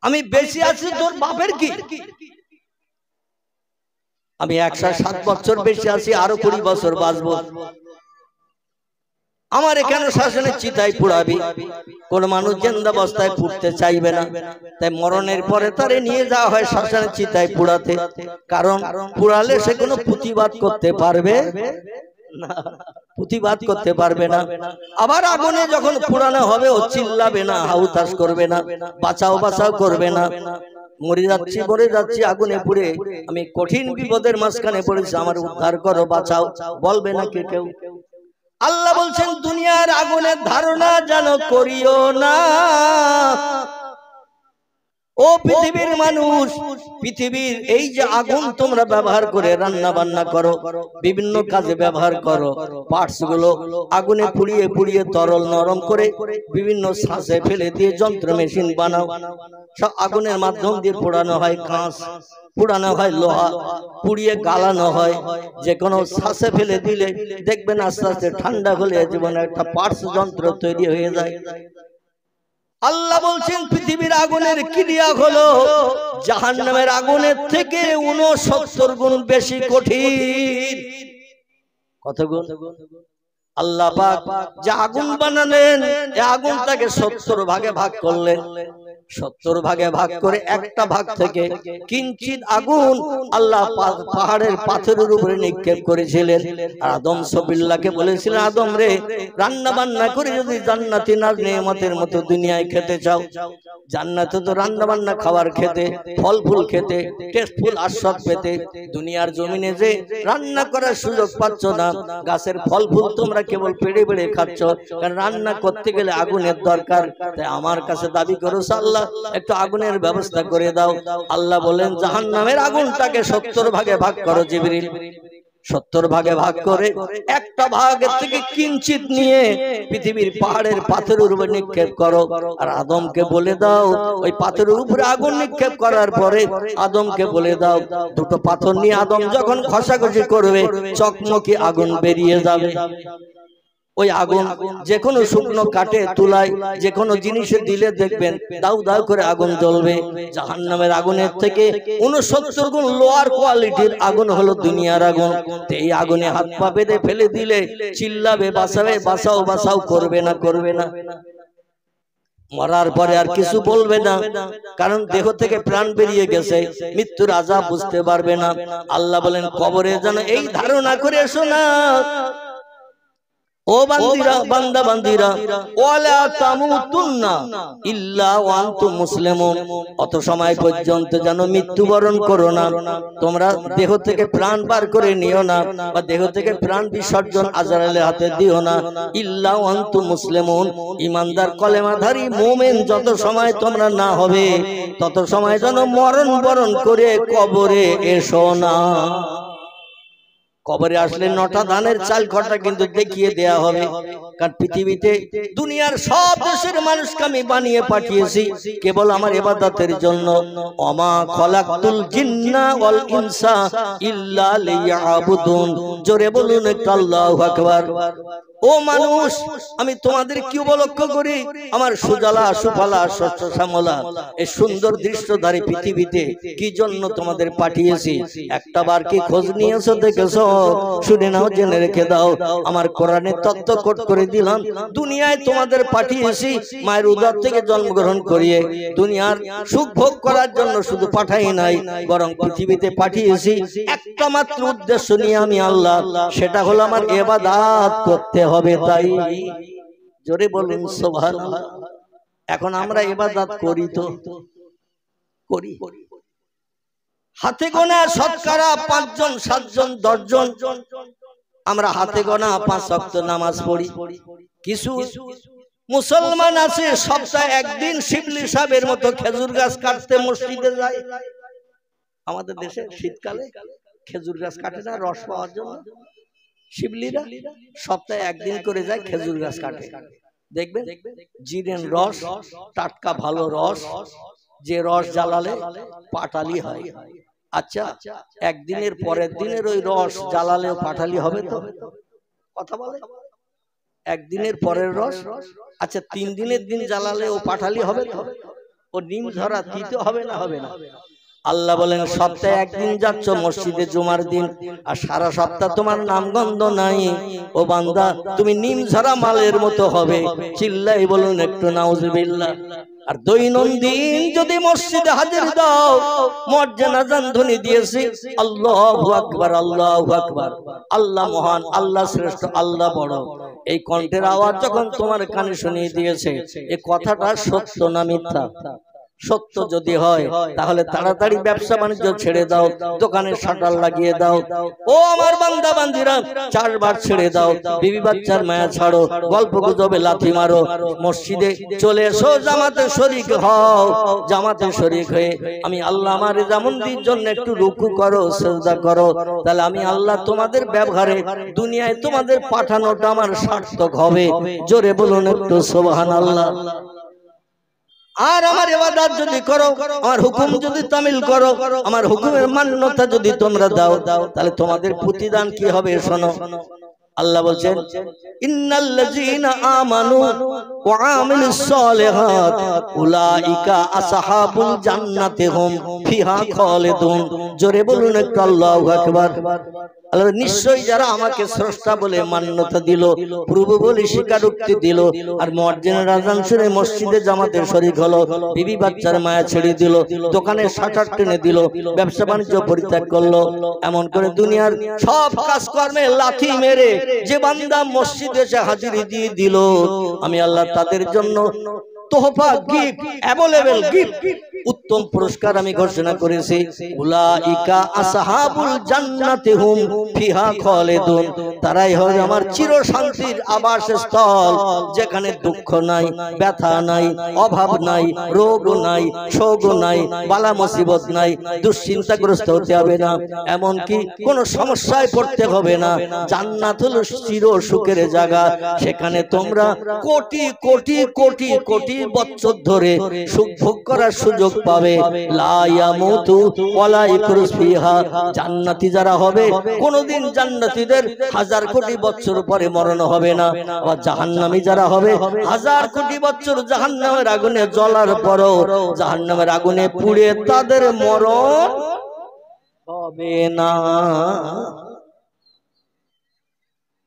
আমি বেঁচে আছি, তোর বাপের কি? আমি 107 বছর বেঁচে আছি, আরো 20 বছর বাঁচবো, আমার কেন শ্মশানের চিতায় পুড়াবি? কোন মানুষ জিন্দাবস্থায় পুড়তে চাইবে না, তাই মরণের পরে তারে নিয়ে যাওয়া হয় শ্মশানের চিতায় পুড়াতে। কারণ পুড়ালে সে কোনো প্রতিবাদ করতে পারবে না, প্রতিবাদ করতে পারবে না। আবার আগুনে যখন পোড়ানো হবে, ও চিল্লাবে না, হাউতাস করবে না, বাঁচাও বাঁচাও করবে না। মরে যাচ্ছি মরে যাচ্ছি আগুনে পুড়ে, আমি কঠিন বিপদের মাঝখানে পড়েছি, আমার উদ্ধার করো, বাঁচাও, বলবে নাকি কেউ? আল্লাহ বলছেন দুনিয়ার আগুনের ধারণা যেন করিও না। ও পৃথিবীর মানুষ, পৃথিবীর এই যে আগুন তোমরা ব্যবহার করে রান্না বান্না করো, বিভিন্ন কাজে ব্যবহার করো, পার্টস গুলো আগুনে পুড়িয়ে পুড়িয়ে তরল নরম করে বিভিন্ন শ্বাসে ফেলে দিয়ে যন্ত্র মেশিন বানাও, সব আগুনের মাধ্যম দিয়ে পোড়ানো হয়। কাঁচ পোড়ানো হয়, লোহা পুড়িয়ে গালানো হয়, যে কোনো শ্বাসে ফেলে দিলে দেখবেন আস্তে আস্তে ঠান্ডা হলে জীবনে একটা পার্টস যন্ত্র তৈরি হয়ে যায়। আল্লাহ বলছেন পৃথিবীর আগুনের ক্রিয়া হলো জাহান্নামের আগুনের থেকে 69 গুণ বেশি কঠিন। কত গুণ? আল্লাহ পাক যে আগুন বানালেন, এই আগুনটাকে 70 ভাগে ভাগ করলেন। 70 ভাগে ভাগ করে একটা ভাগ থেকে কিঞ্চিত আগুন আল্লাহ পাহাড়ের পাথরের উপরে নিক্ষেপ করেছিলেন। আদম সবিল্লাহকে বলেছিলেন, আদম রে, রান্না বান্না করে যদি জান্নাতি নেয়ামতের মতো দুনিয়ায় খেতে চাও, জান্নাতে তো রান্না বান্না খাবার খেতে, ফল ফুল খেতে, টেস্টফুল আস্বাদ পেতে, দুনিয়ার জমিনে যে রান্না করার সুযোগ পাচ্ছ না, গাছের ফল ফুল তোমরা কেবল পেড়ে পেড়ে খাচ্ছ, কারণ রান্না করতে গেলে আগুনের দরকার। তাই আমার কাছে দাবি করো, আল্লাহ একটু আগুনের ব্যবস্থা করে দাও। আল্লাহ বলেন, জাহান্নামের আগুনটাকে 70 ভাগে ভাগ করো জিবরিল। 70 ভাগে ভাগ করে একটা ভাগের থেকে কিঞ্চিত নিয়ে পৃথিবীর পাহাড়ের পাথরের উপরে নিক্ষেপ করো। আর আদমকে বলে দাও, ওই পাথরের উপরে আগুন নিক্ষেপ করার পরে আদমকে বলে দাও, দুটো পাথর নিয়ে আদম যখন ঘষাঘষি করবে, চকমকি আগুন বেরিয়ে যাবে। ওই আগুন যে কোনো শুকনো কাঠে তুলায় যে কোনো জিনিসে দিলে দেখবেন দাউ দাউ করে আগুন জ্বলবে। জাহান্নামের আগুনের থেকে 69 গুণ লোয়ার কোয়ালিটির আগুন হলো দুনিয়ার আগুন। এই আগুনে হাত পা বেঁধে ফেলে দিলে চিল্লাবে, বাঁচাবে, বাঁচাও বাঁচাও করবে না, করবে না। মরার পরে আর কিছু বলবে না, কারণ দেহ থেকে প্রাণ বেরিয়ে গেছে, মৃত্যুর আযাব বুঝতে পারবে না। আল্লাহ বলেন, কবরে যেন এই ধারণা করে এসো না, ও বান্দিরা, বান্দা বান্দিরা, ওয়ালা তামুতুন্না ইল্লা ওয়া আনতুম মুসলিমুন, অত সময় পর্যন্ত যেন মৃত্যুবরণ করো না, তোমরা দেহ থেকে প্রাণ বার করে নিও না, বা দেহ থেকে প্রাণ বিসর্জন আজরাইলের হাতে দিও না, ইল্লা ওয়া আনতুম মুসলিমুন, ঈমানদার কলেমাধারী মুমিন যত সময় তোমরা না হবে, তত সময় যেন মরণ বরণ করে কবরে এসো না। কবরে আসলে 9টা ধানের চাল খটা কিন্তু দেখিয়ে দেয়া হবে, কারণ পৃথিবীতে দুনিয়ার সব দেশের মানুষকে আমি বানিয়ে পাঠিয়েছি কেবল আমার ইবাদতের জন্য। ওমা খলাকতুল জিন্না ওয়াল ইনসা ইল্লা লিয়াবুদুন, জোরে বলুন একটু আল্লাহু আকবার। ও মানুষ, আমি তোমাদের কি উপলক্ষ করি, আমার সুজলা সুফলা শস্য শ্যামলা এই সুন্দর দৃশ্যধারী পৃথিবীতে কি জন্য তোমাদের পাঠিয়েছি, একটা বার কি খোঁজ নিয়েছো, দেখেছো? শুনে নাও, জেনে রেখে দাও, আমার কোরআনে তত্ত্ব কোট করে দিলাম, দুনিয়ায় তোমাদের পাঠিয়েছি মায়ের উদর থেকে জন্মগ্রহণ করিয়ে দুনিয়ার সুখ ভোগ করার জন্য শুধু পাঠাই নাই, বরং পৃথিবীতে পাঠিয়েছি একটা মাত্র উদ্দেশ্য নিয়ে আমি আল্লাহ, সেটা হলো আমার ইবাদত করতে হবে। তাই জোরে বলুন সুবহানাল্লাহ। এখন আমরা ইবাদত করি তো করি, হাতে গোনা শতকরা 5 জন 7 জন 10 জন আমরা হাতে গোনা 5 ওয়াক্ত নামাজ পড়ি। কিছু মুসলমান আছে সপ্তাহে একদিন শিবলি সাহেবের মতো খেজুর গাছ কাটতে মসজিদে যায়। আমাদের দেশে শীতকালে খেজুর গাছ কাটে না রস পাওয়ার জন্য, শিবলিরা সপ্তাহে একদিন করে যায় খেজুর গাছ কাটে। দেখবেন জিরেন রস, টাটকা ভালো রস, যে রস জ্বালালে পাটালি হয়। আচ্ছা, একদিনের পরের দিনের ওই রস জ্বালালেও পাটালি হবে তো? কথা বলে একদিনের পরের রস, আচ্ছা 3 দিনের দিন জ্বালালে ও পাটালি হবে তো? ও নিম ধরা তিতে হবে না? হবে না। আল্লাহ বলেন, সপ্তাহে একদিন যাচ্ছ মসজিদে জুমার দিন, আর সারা সপ্তাহ তোমার নামগন্ধ নাই, ও বান্দা তুমি নিম ঝরা মালের মতো হবে। চিল্লাই বলুন একটু নাউজুবিল্লাহ। আর দৈনন্দিন যদি মসজিদে হাজির দাও, মুয়াজ্জিন আযান ধ্বনি দিয়েছে, আল্লাহু আকবার, আল্লাহু আকবার, আল্লাহ মহান, আল্লাহ শ্রেষ্ঠ, আল্লাহ বড়, এই কণ্ঠের আওয়াজ যখন তোমার কানে শুনিয়ে দিয়েছে, এই কথাটা সত্য না মিথ্যা? সত্য যদি হয় তাহলে তাড়াতাড়ি ব্যবসা বাণিজ্য ছেড়ে দাও, দোকানের শাটার লাগিয়ে দাও। ও আমার বান্দা বান্দিরা, চাষবাস ছেড়ে দাও, বিবি বাচ্চার মায়া ছাড়ো, গল্প গুজবে লাথি মারো, মসজিদে চলে এসো, জামাতে শরীক হও। জামাতে শরীক হয়ে আমি আল্লাহ আমার রেজামন্দির জন্য একটু রুকু করো, সিজদা করো, তাহলে আমি আল্লাহ তোমাদের ব্যবহারে দুনিয়ায় তোমাদের পাঠানোটা আমার সার্থক হবে। জোরে বলুন একটু সুবহানাল্লাহ। আর আমার ইবাদত যদি করো, আমার হুকুম যদি তামিল করো, আমার হুকুমের মান্যতা যদি তোমরা দাও, তাহলে তোমাদের প্রতিদান কি হবে শোনো। আল্লাহ বলছেন, ইন্নাল্লাযীনা আমানু ওয়া আমিলুস সালিহাত উলাইকা আসহাবুল জান্নাতি হুম ফিহা খালিদুন। জোরে বলুন একটু আল্লাহু আকবার। আল্লাহ নিশ্চয়ই যারা আমাকে স্রষ্টা বলে মান্যতা দিল, প্রভু বলে স্বীকারোক্তি দিল, আর মুয়াজ্জিনের আযান শুনে মসজিদে জামাতের শরীক হলো, বিবি বাচ্চার মায়া ছেড়ে দিল, দোকানের শাটার টেনে দিল, ব্যবসা বাণিজ্য পরিত্যাগ করলো, এমন করে দুনিয়ার সব কাজকর্মে লাথি মেরে যে বান্দা মসজিদে এসে হাজিরি দিয়ে দিল, আমি আল্লাহ তাদের জন্য তোহফা, গিফট, অ্যাভেলেবল গিফট, উত্তম পুরস্কার আমি ঘোষণা করেছি। উলাইকা আসহাবুল জান্নাতি হুম ফিহা খালিদুন, তারাই হয় আমার চির শান্তির আবাসস্থল, যেখানে দুঃখ নাই, ব্যথা নাই, অভাব নাই, রোগ নাই, শোক নাই, বালা মুসিবত নাই, দুশ্চিন্তাগ্রস্ত হতে হবে না, এমন কি কোনো সমস্যায় পড়তে হবে না। জান্নাত হলো চির সুখের জায়গা, সেখানে তোমরা কোটি কোটি কোটি কোটি বছর ধরে সুখ ভোগ করার সুযোগ পাবে। লা ইয়ামুতু ওয়ালা ইয়াখরুজ ফিহা, জান্নাতি যারা হবে কোনদিন জান্নাতীদের হাজার কোটি বছর পরে মরণ হবে না। আর জাহান্নামী যারা হবে হাজার কোটি বছর জাহান্নামের আগুনে জ্বলার পরও জাহান্নামের আগুনে পুড়ে তাদের মরণ হবে না।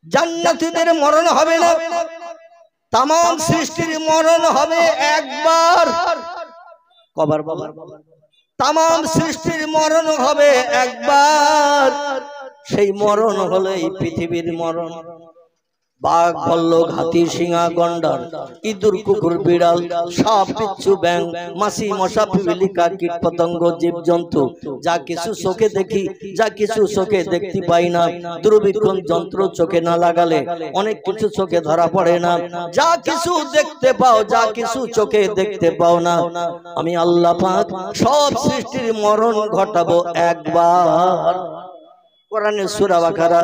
জান্নাতীদের মরণ হবে না, तमाम सृष्टिर मरण हबे एकबार, कबार बाबा तमाम सृष्टिर मरण हबे एकबार, सेई मरण हलो एई पृथिवीर मरण। बाघ भल्लुक हाथी सिंहा गंडार इदुर कुकुर बिड़ाल साप बिच्छू ব্যাঙ মাছি মশা পিপিলিকা কীট পতঙ্গ জীব জন্তু যা কিছু চোখে দেখি যা কিছু চোখে দেখতে পাই না, দূরবীক্ষণ যন্ত্র চোখে না লাগালে অনেক কিছু চোখে ধরা পড়ে না, যা কিছু দেখতে পাও যা কিছু চোখে দেখতে পাও না, আমি আল্লাহ পাক সব সৃষ্টির মরণ ঘটাবো একবার। কোরআনের সূরা বাকারা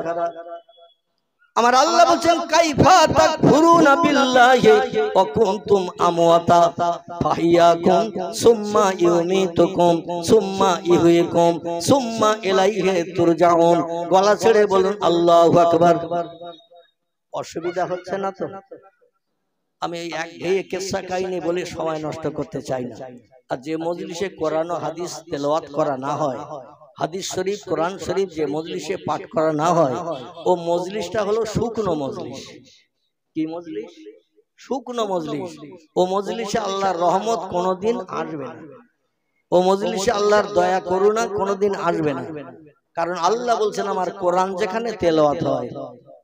আমার আল্লাহ বলেন কাইফা তাকফুরুনা বিল্লাহি ওয়া কুনতুম আমওয়াতা ফাহিয়াকুম সুম্মা ইউমিতুকুম সুম্মা ইহয়িকুম সুম্মা ইলাইহি তুরজাউন। গলা ছেড়ে বলুন আল্লাহু আকবার। অসুবিধা হচ্ছে না তো? আমি এই একঘেয়ে কিসসা কাহিনী বলে সময় নষ্ট করতে চাই না। আর যে মজলিসে কোরআন ও হাদিস তেলাওয়াত করা না হয়, হাদিস শরীফ কোরআন শরীফ যে মজলিসে পাঠ করা না হয়, ও মজলিসটা হলো শুকনো মজলিস। কি মজলিস? শুকনো মজলিস। ও মজলিসে আল্লাহর রহমত কোনোদিন আসবে না, ও মজলিসে আল্লাহর দয়া করুণা কোনোদিন আসবে না। কারণ আল্লাহ বলছেন আমার কোরআন যেখানে তেলাওয়াত হয়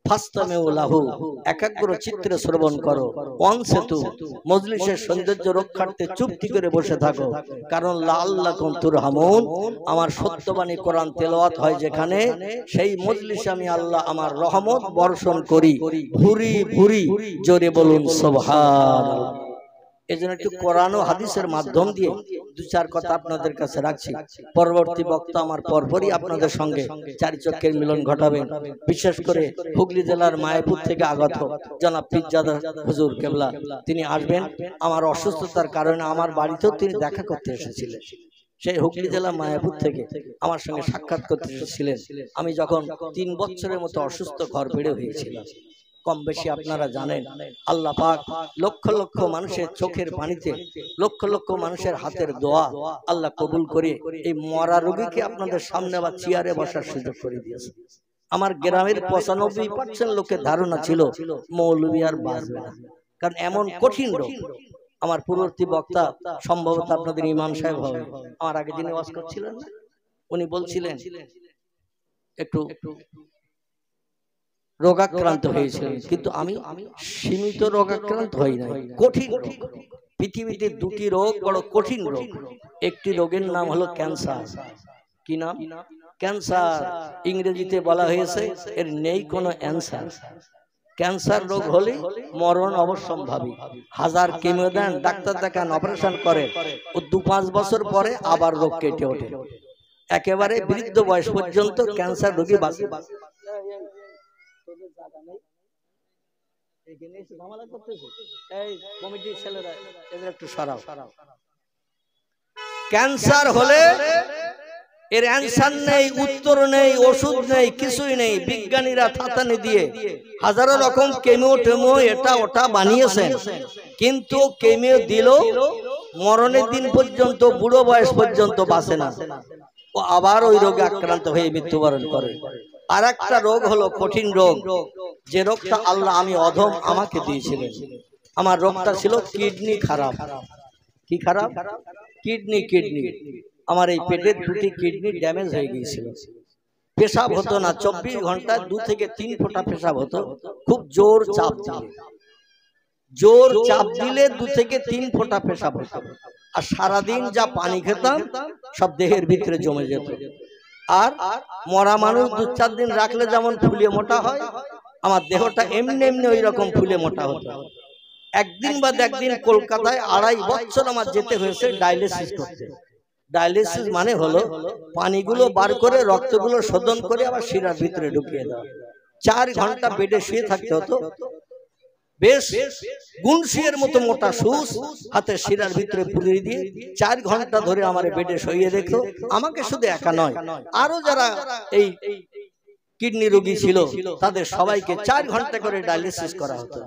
ফাস্তামিউ লাহু, একাগ্র চিত্তে শ্রবণ করো, অনসেতু মজলিসের সৌন্দর্য রক্ষার্থে চুপটি করে বসে থাকো, কারণ লাআল্লাকুম তুরহামুন, আমার সত্যবাণী কোরআন তেলাওয়াত হয় যেখানে, সেই মজলিসে আমি আল্লাহ আমার রহমত বর্ষণ করি। ভুরি ভুরি জোরে বলুন সুবহানাল্লাহ। এজন্য একটু কোরআন ও হাদিসের মাধ্যম দিয়ে দুই চার কথা আপনাদের কাছে রাখছি। পরবর্তী বক্তা আমার পরপরই আপনাদের সঙ্গে চারি চক্রের মিলন ঘটাবেন। বিশেষ করে হুগলি জেলার মায়াপুর থেকে আগত জনাব পীরজাদা হুজুর কেবলা, তিনি আসবেন। আমার অসুস্থতার কারণে আমার বাড়িতেও তিনি দেখা করতে এসেছিলেন। সেই হুগলি জেলা মায়াপুর থেকে আমার সঙ্গে সাক্ষাৎ করতে এসেছিলেন। আমি যখন 3 বছরের মতো অসুস্থ ঘর বেড়ে হয়েছিলাম। কম বেশি আপনারা জানেন আল্লাহ পাক লক্ষ লক্ষ মানুষের চোখের পানিতে, লক্ষ লক্ষ মানুষের হাতের দোয়া আল্লাহ কবুল করে এই মরা রোগীকে আপনাদের সামনে বা চেয়ারে বসার সুযোগ করে দিয়েছে। আমার গ্রামের 95% লোকের ধারণা ছিল মৌলভী আর বাঁচবে না, কারণ এমন কঠিন রোগ। আমার পূর্ববর্তী বক্তা সম্ভবত আপনাদের ইমাম সাহেব হবে, আমার আগে যিনি ওয়াজ করছিলেন উনি বলছিলেন একটু রোগাক্রান্ত হয়েছিলেন, কিন্তু আমি সীমিত রোগাক্রান্ত হই নাই, কঠিন রোগ। পৃথিবীতে 2টি রোগ বড় কঠিন রোগ। একটি রোগের নাম হলো ক্যান্সার। কি নাম? ক্যান্সার। ইংরেজিতে বলা হয়েছে এর নেই কোনো অ্যান্সার। ক্যান্সার রোগ হলে মরণ অবশ্যম্ভাবী। 1000 কেমো দেন, ডাক্তার দেখান, অপারেশন করে, ও 2-5 বছর পরে আবার রোগ কেটে ওঠে। একেবারে বৃদ্ধ বয়স পর্যন্ত ক্যান্সার রোগী বাঁচে। ক্যান্সার হলে এর অ্যান্সার নেই, উত্তর নেই, ওষুধ নেই, কিছুই নেই। বিজ্ঞানীরা থাতানি দিয়ে হাজারো রকম কেমো টেমো এটা ওটা বানিয়েছেন, কিন্তু কেমো দিল মরণের দিন পর্যন্ত, বুড়ো বয়স পর্যন্ত বাঁচে না, ও আবার ওই রোগে আক্রান্ত হয়ে মৃত্যুবরণ করে। আর একটা রোগ হলো কঠিন রোগ, যে রোগটা আল্লাহ আমি অধম আমাকে দিয়েছিলেন। আমার রোগটা ছিল কিডনি খারাপ। কি খারাপ? কিডনি। আমার এই পেটের দুটি কিডনি ড্যামেজ হয়ে গিয়েছিল। পেশাব হতো না, 24 ঘন্টায় 2 থেকে 3 ফোঁটা পেশাব হতো। খুব জোর চাপ দিলে 2 থেকে 3 ফোঁটা পেশাব হতো। আর সারাদিন যা পানি খেতাম সব দেহের ভিতরে জমে যেত। আর মরা মানুষ 2-4 দিন রাখলে যেমন ফুলে মোটা হয়, আমার দেহটা এমনি ওই রকম ফুলে মোটা হতো। একদিন বাদ একদিন কলকাতায় 2.5 বছর আমার যেতে হয়েছে ডায়ালিসিস করতে। ডায়ালিসিস মানে হলো পানিগুলো বার করে রক্তগুলো শোধন করে আবার শিরার ভিতরে ঢুকিয়ে দেওয়া। 4 ঘন্টা বেডে শুয়ে থাকতে হতো। বেশ গুনশিয়ের মতো মোটা সুচ হাতে শিরার ভিতরে পুলিয়ে দিয়ে 4 ঘন্টা ধরে আমার বেডে শুইয়ে রেখো। আমাকে শুধু একা নয়, আরো যারা এই কিডনি রোগী ছিল তাদের সবাইকে 4 ঘন্টা করে ডায়ালিসিস করা হতো।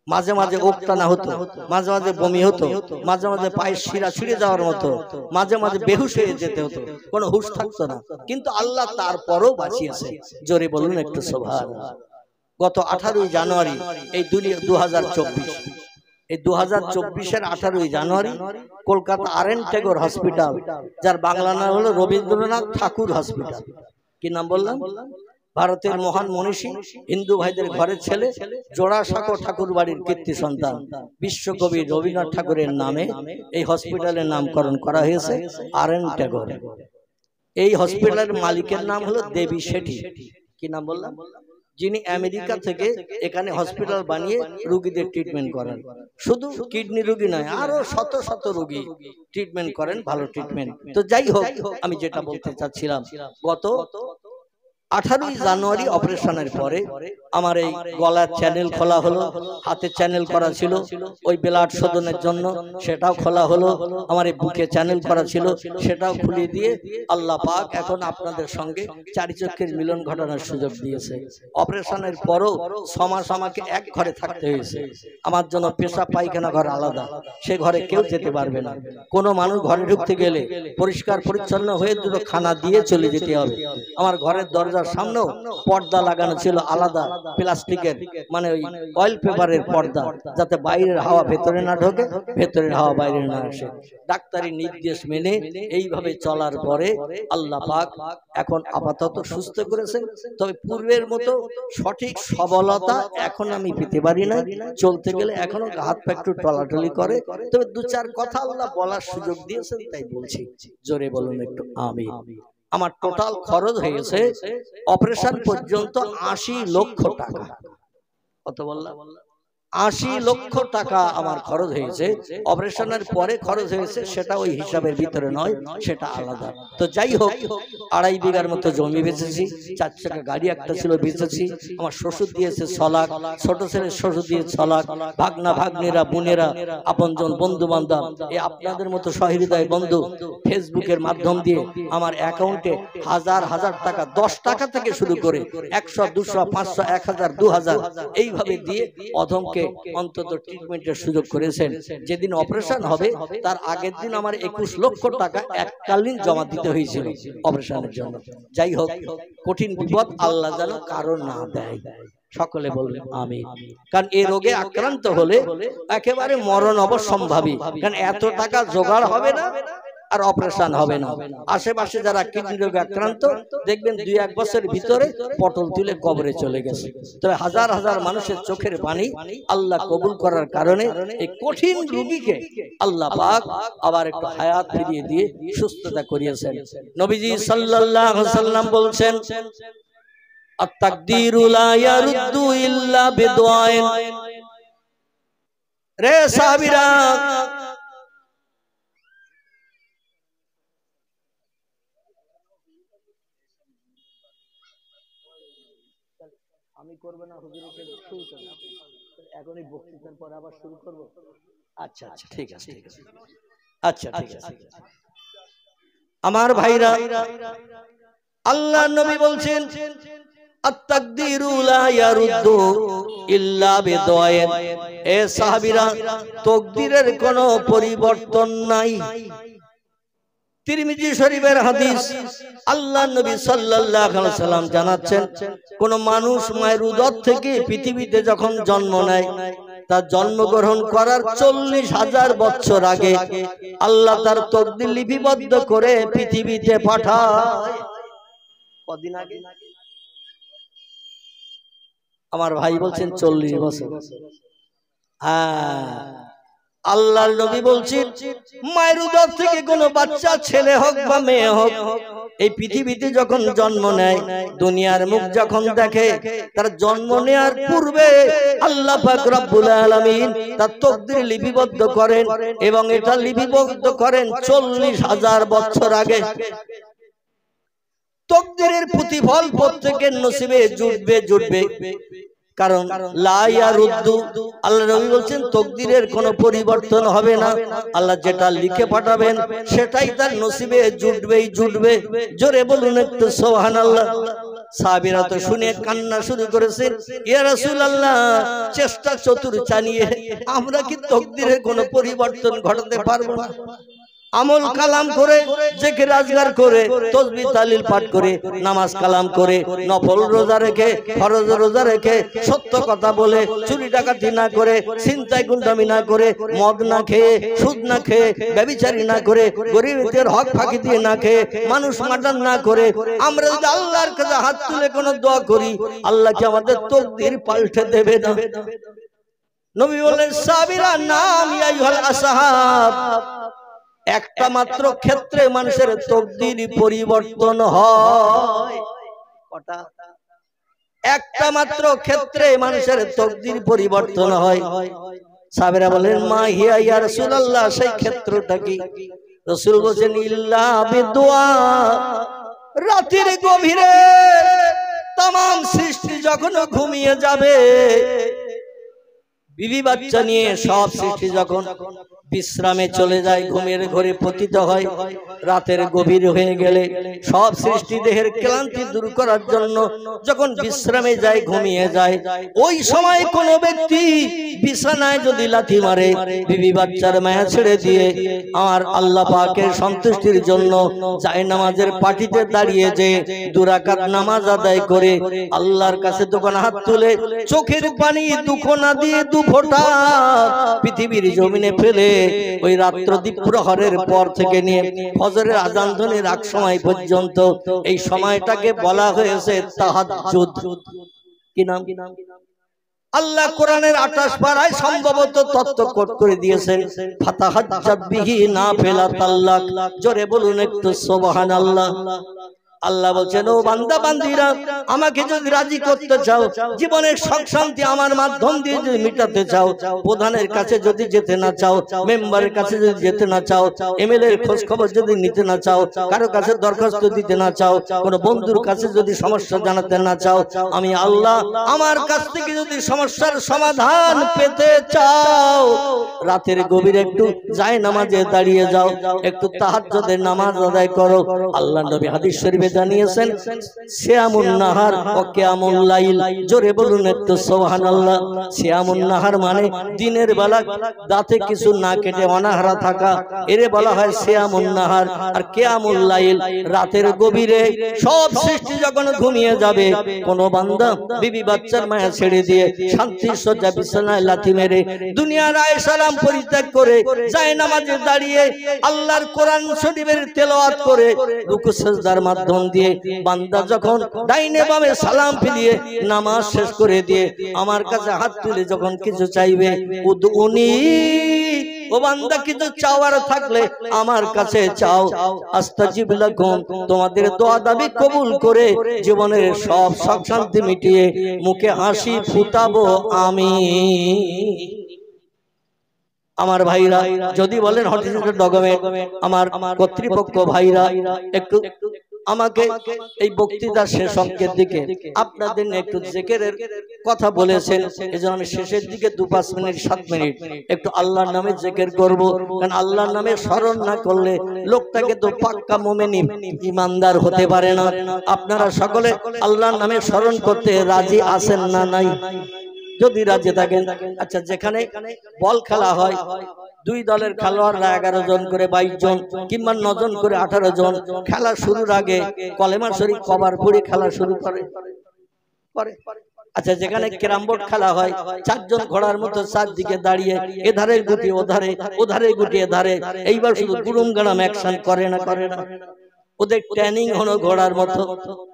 মাঝে মাঝে ওকটানা হতো, মাঝে মাঝে বমি হতো, মাঝে মাঝে পায়ের শিরা ছিঁড়ে যাওয়ার মতো, মাঝে মাঝে বেহুশ হয়ে যেতে হতো, কোনো হুঁশ থাকতো না। কিন্তু আল্লাহ তারপরও বাঁচিয়েছে। জোরে বলুন একটু সুবহানাল্লাহ। গত 18ই জানুয়ারি এই 2024, এই 2024-এর 18ই জানুয়ারি কলকাতা আর.এন. টেগোর হসপিটাল, যার বাংলা নাম হলো রবীন্দ্রনাথ ঠাকুর হসপিটাল। কি নাম বললাম? ভারতের মহান মনীষী, হিন্দু ভাইদের ঘরের ছেলে, জোড়াসাঁকো ঠাকুর বাড়ির কীর্তি সন্তান বিশ্বকবি রবীন্দ্রনাথ ঠাকুরের নামে এই হসপিটালের নামকরণ করা হয়েছে আর.এন. টেগোর। এই হসপিটালের মালিকের নাম হলো দেবী শেঠি। কি নাম বললাম? যিনি আমেরিকা থেকে এখানে হসপিটাল বানিয়ে রোগীদের ট্রিটমেন্ট করেন। শুধু কিডনি রোগী নয়, আরো শত রোগী ট্রিটমেন্ট করেন, ভালো ট্রিটমেন্ট। তো যাই হোক, আমি যেটা বলতে চাচ্ছিলাম, গত 18ই জানুয়ারি অপারেশনের পরে আমার এই গলার চ্যানেল খোলা হলো, হাতে চ্যানেল করা ছিল ওই ব্লাড শোধনের জন্য, সেটাও খোলা হলো। আমার এই বুকে চ্যানেল করা ছিল, সেটাও খুলিয়ে দিয়ে আল্লাহ পাক এখন আপনাদের সঙ্গে চারিচক্ষের মিলন ঘটানোর সুযোগ দিয়েছে। অপারেশনের পরও 6 মাস আমাকে এক ঘরে থাকতে হয়েছে। আমার জন্য পেশাব পায়খানা ঘর আলাদা, সে ঘরে কেউ যেতে পারবে না। কোনো মানুষ ঘরে ঢুকতে গেলে পরিষ্কার পরিচ্ছন্ন হয়ে দুটো খানা দিয়ে চলে যেতে হবে। আমার ঘরের দরজা সামনেও পর্দা লাগানো ছিল আলাদা প্লাস্টিকের, মানে ওই অয়েল পেপারের পর্দা, যাতে বাইরের হাওয়া ভেতরে না ঢোকে, ভেতরের হাওয়া বাইরে না আসে। ডাক্তারি নির্দেশ মেনে এইভাবে চলার পরে আল্লাহ পাক এখন আপাতত সুস্থ করেছেন। তবে পূর্বের মতো সঠিক সবলতা এখন আমি পেতে পারি না। চলতে গেলে এখনো হাত পা একটু টলাটলি করে, তবে 2-4 কথা আল্লাহ বলার সুযোগ দিয়েছেন, তাই বলছি। জোরে বলুন একটু আমিন। আমার টোটাল খরচ হয়েছে অপারেশন পর্যন্ত 80 লক্ষ টাকা। কত বললাম? 80 লক্ষ টাকা আমার খরচ হয়েছে। অপারেশনের পরে খরচ হয়েছে সেটা ওই হিসাবের ভিতরে নয়, সেটা আলাদা। তো যাই হোক, 2.5 বিঘার মতো জমি বেচেছি, 4 চাকা গাড়ি একটা ছিল বেচেছি। আমার শ্বশুর দিয়েছে 6 লাখ, ছোট ছেলের শ্বশুর দিয়েছে 6 লাখ, ভাগনা ভাগ্নেরা বোনেরা আপনজন বন্ধু বান্ধব, এই আপনাদের মতো সহৃদয় বন্ধু ফেসবুকের মাধ্যম দিয়ে আমার অ্যাকাউন্টে হাজার টাকা, 10 টাকা থেকে শুরু করে 100, 200, 500, 1000, 2000 এইভাবে দিয়ে অধমকে অন্তত ট্রিটমেন্টের সুযোগ করেছেন। যেদিন অপারেশন হবে তার আগের দিন আমার 21 লক্ষ টাকা এককালীন জমা দিতে হয়েছিল অপারেশনের জন্য। যাই হোক, কঠিন বিপদ আল্লাহ যেন কারো না দেয়। সকলে বললেন আমিন। কারণ এই রোগে আক্রান্ত হলে একেবারে মরণ অবশ্যম্ভাবী, কারণ এত টাকা জোগাড় হবে না আর অপারেশন হবে না। আশেপাশে যারা কিডনি রোগে আক্রান্ত দেখবেন 2-1 বছরের ভিতরে পটল তুলে কবরে চলে গেছে। তবে হাজার মানুষের চোখের পানি আল্লাহ কবুল করার কারণে এই কঠিন রোগীকে আল্লাহ পাক আবার একটু হায়াত ফিরিয়ে দিয়ে সুস্থতা করিয়েছেন। নবীজি সাল্লাল্লাহু আলাইহি ওয়াসাল্লাম বলছেন, আত-তাকদীরু লা ইয়ারুদ্দু ইল্লা বিদুআইন। রে সাহাবীরা, আমি করব না, হুজুরকে শুরু করব, এখনই বক্তৃতার পর আবার শুরু করব। আচ্ছা ঠিক আছে। আচ্ছা ঠিক আছে। আমার ভাইরা, আল্লাহ নবী বলছেন, আত-তাকদীরু লা ইয়ারুদ্দু ইল্লা বিদুআইন। এ সাহাবীরা, তাকদীরের কোনো পরিবর্তন নাই। তিরমিজি শরীফের হাদিস, আল্লাহ নবী সাল্লাল্লাহু আলাইহি ওয়াসাল্লাম জানাচ্ছেন, কোন মানুষ মায়ের উদর থেকে পৃথিবীতে যখন জন্ম নেয়, তার জন্মগ্রহণ করার 40,000 বছর আগে আল্লাহ তার তকদির লিপিবদ্ধ করে পৃথিবীতে পাঠায়। কদিন আগে? আমার ভাই বলছেন 40 বছর। আল্লাহর নবী বলছেন, মায়ের উদর থেকে কোনো বাচ্চা, ছেলে হোক বা মেয়ে হোক, এই পৃথিবীতে যখন জন্ম নেয়, দুনিয়ার মুখ যখন দেখে, তার জন্ম নেয়ার পূর্বে আল্লাহ পাক রব্বুল আলামিন তার তকদির লিপিবদ্ধ করেন, এবং এটা লিপিবদ্ধ করেন 40,000 বছর আগে। তকদিরের প্রতিফল প্রত্যেকের নসিবে জুটবে, কারণ লা ইয়ারুদ্দু, আল্লাহ নবী বলছেন তকদিরের কোনো পরিবর্তন হবে না। আল্লাহ যেটা লিখে পাঠাবেন সেটাই তার নসিবে জুটবে। জোরে বলুন একটু সুবহানাল্লাহ। সাহাবীরা তো শুনে কান্না শুরু করেছেন, ইয়া রাসূলুল্লাহ, চেষ্টা চতুর চালিয়ে আমরা কি তকদিরের কোনো পরিবর্তন ঘটাতে পারবো না? আমল কালাম করে, জিকির আজগার করে, তাসবিহ তাহলিল পাঠ করে, নামাজ কালাম করে, নফল রোজা রেখে, ফরজ রোজা রেখে, সত্য কথা বলে, চুরি ডাকাতি না করে, ছিনতাই গুন্ডামি না করে, মদ না খেয়ে, সুদ না খেয়ে, ব্যভিচারী না করে, গরিবদের হক ফাঁকি দিয়ে না খেয়ে, মানুষ মার্ডার না করে, আমরা যদি আল্লাহর কাছে হাত তুলে কোনো দোয়া করি, আল্লাহ কি আমাদের তকদির পাল্টে দেবে না? নবী বলেন, সাহাবীরা, নাম ইয়া আইয়ুহাল আসহাব, একটা মাত্র ক্ষেত্রে মানুষের তকদির পরিবর্তন হয়। কটা? একটা মাত্র ক্ষেত্রে মানুষের তকদির পরিবর্তন হয়। সাহাবীরা বলেন, মা হিয়া ইয়া রাসূলুল্লাহ, সেই ক্ষেত্রটা কি? রাসূল বলেন, ইল্লা বিদুয়া, রাতের গভীরে तमाम সৃষ্টি যখন ঘুমিয়ে যাবে, বিবি বাচ্চা নিয়ে সব সৃষ্টি যখন বিশ্রামে চলে যায়, ঘুমের ঘরে পতিত হয়, রাতের গভীর হয়ে গেলে সব সৃষ্টি দেহের ক্লান্তি দূর করার জন্য যখন বিশ্রামে যায়, ঘুমিয়ে যায়, ওই সময় কোন ব্যক্তি বিছানায় যদি লাথি মারে, বিবি বাচ্চার মায়া ছেড়ে দিয়ে আমার আল্লাহ পাকের সন্তুষ্টির জন্য জায়নামাজের পাটিতে দাঁড়িয়ে যে 2 রাকাত নামাজ আদায় করে আল্লাহর কাছে দোকান হাত তুলে চোখের পানি দুখনা দিয়ে 2 ফোঁটা পৃথিবীর জমিনে ফেলে, ওই রাত্র দ্বীপ্রহরের পর থেকে নিয়ে ফজরের আযান ধ্বনির আগ সময় পর্যন্ত এই সময়টাকে বলা হয়েছে তাহাজ্জুদ। কি নাম? আল্লাহ কোরআনের 28 পারায় সম্ভবত তত্ত্ব কোট করে দিয়েছেন, ফাতাহাজ্জাত বিহি নাফিলাতাল্লাক। জোরে বলুন একটু সুবহানাল্লাহ। আল্লাহ বলছেন, ও বান্দা বান্দীরা, আমাকে যদি রাজি করতে চাও, জীবনের সুখ শান্তি আমার মাধ্যম দিয়ে যদি মিটাতে চাও, প্রধানের কাছে যদি যেতে না চাও, মেম্বারের কাছে যদি যেতে না চাও, এমএলএ এর খোঁজ খবর যদি নিতে না চাও, কারো কাছে দরখাস্ত দিতে না চাও, কোনো বন্ধুর কাছে যদি সমস্যা জানাতে না চাও, আমি আল্লাহ আমার কাছ থেকে যদি সমস্যার সমাধান পেতে চাও, রাতের গভীরে একটু জায়নামাজে দাঁড়িয়ে যাও, একটু তাহাজ্জুদের নামাজ আদায় করো। আল্লাহ নবী হাদিস শরীফে জানিয়েছেন, সিয়ামুন নাহার ও কিয়ামুল লাইল। জোরে বলুন একটু সুবহানাল্লাহ। সিয়ামুন নাহার মানে দিনের বেলা দাঁতে কিছু না কেটে অনাহারা থাকা, এরে বলা হয় সিয়ামুন নাহার। আর কিয়ামুল লাইল, রাতের গভীরে সব সৃষ্টি যখন ঘুমিয়ে যাবে, কোন বান্দা বিবি বাচ্চার মায়া ছেড়ে দিয়ে শান্তির শয্যা বিছানায় লাথি মেরে দুনিয়ার আয়েশারাম পরিত্যাগ করে জায়নামাজে দাঁড়িয়ে আল্লাহর কোরআন শরীফের তেলাওয়াত করে রুকু সিজদার মাধ্যম দিয়ে বান্দা যখন ডাইনে বামে সালাম ফিরিয়ে নামাজ শেষ করে দিয়ে আমার কাছে হাত তুলে যখন কিছু চাইবে, উদউনি, ও বান্দা কিছু চাওয়ার থাকলে আমার কাছে চাও, আস্তাজিব লাকুম, তোমাদের দোয়া দাবি কবুল করে জীবনের সব সুখ শান্তি মিটিয়ে মুখে হাসি ফুটাবো আমি। আমার ভাইরা, যদি বলেন হর্টিকালচার ডকুমেন্ট, আমার কর্তৃপক্ষ ভাইরা একটু আমাকে এই বক্তৃতার শেষ অঙ্কের দিকে আপনাদের একটু জিকিরের কথা বলেছেন, এজন্য আমি শেষের দিকে 2-5 মিনিট 7 মিনিট একটু আল্লাহর নামে জিকির করব। কারণ আল্লাহর নামে স্মরণ না করলে লোকটাকে তো পাক্কা মুমিন ঈমানদার হতে পারে না। আপনারা সকলে আল্লাহর নামে স্মরণ করতে রাজি আছেন না নাই? যদি রাজি থাকেন, আচ্ছা, যেখানে বল খেলা হয় দুই দলের খেলোয়াড়রা 11 জন করে 22 জন কিংবা 9 জন করে 18 জন খেলা শুরুর আগে কলেমা শরীফ কবার পড়ে খেলা শুরু করে। আচ্ছা, যেখানে ক্যারাম বোর্ড খেলা হয়, 4 জন ঘোড়ার মতো চারদিকে দাঁড়িয়ে এধারে গুটি ওধারে, ওধারে গুটি এধারে, এইবার শুধু গুড়ুম গাড়াম অ্যাকশন করে না? ওদের ট্রেনিং হলো ঘোড়ার মতো।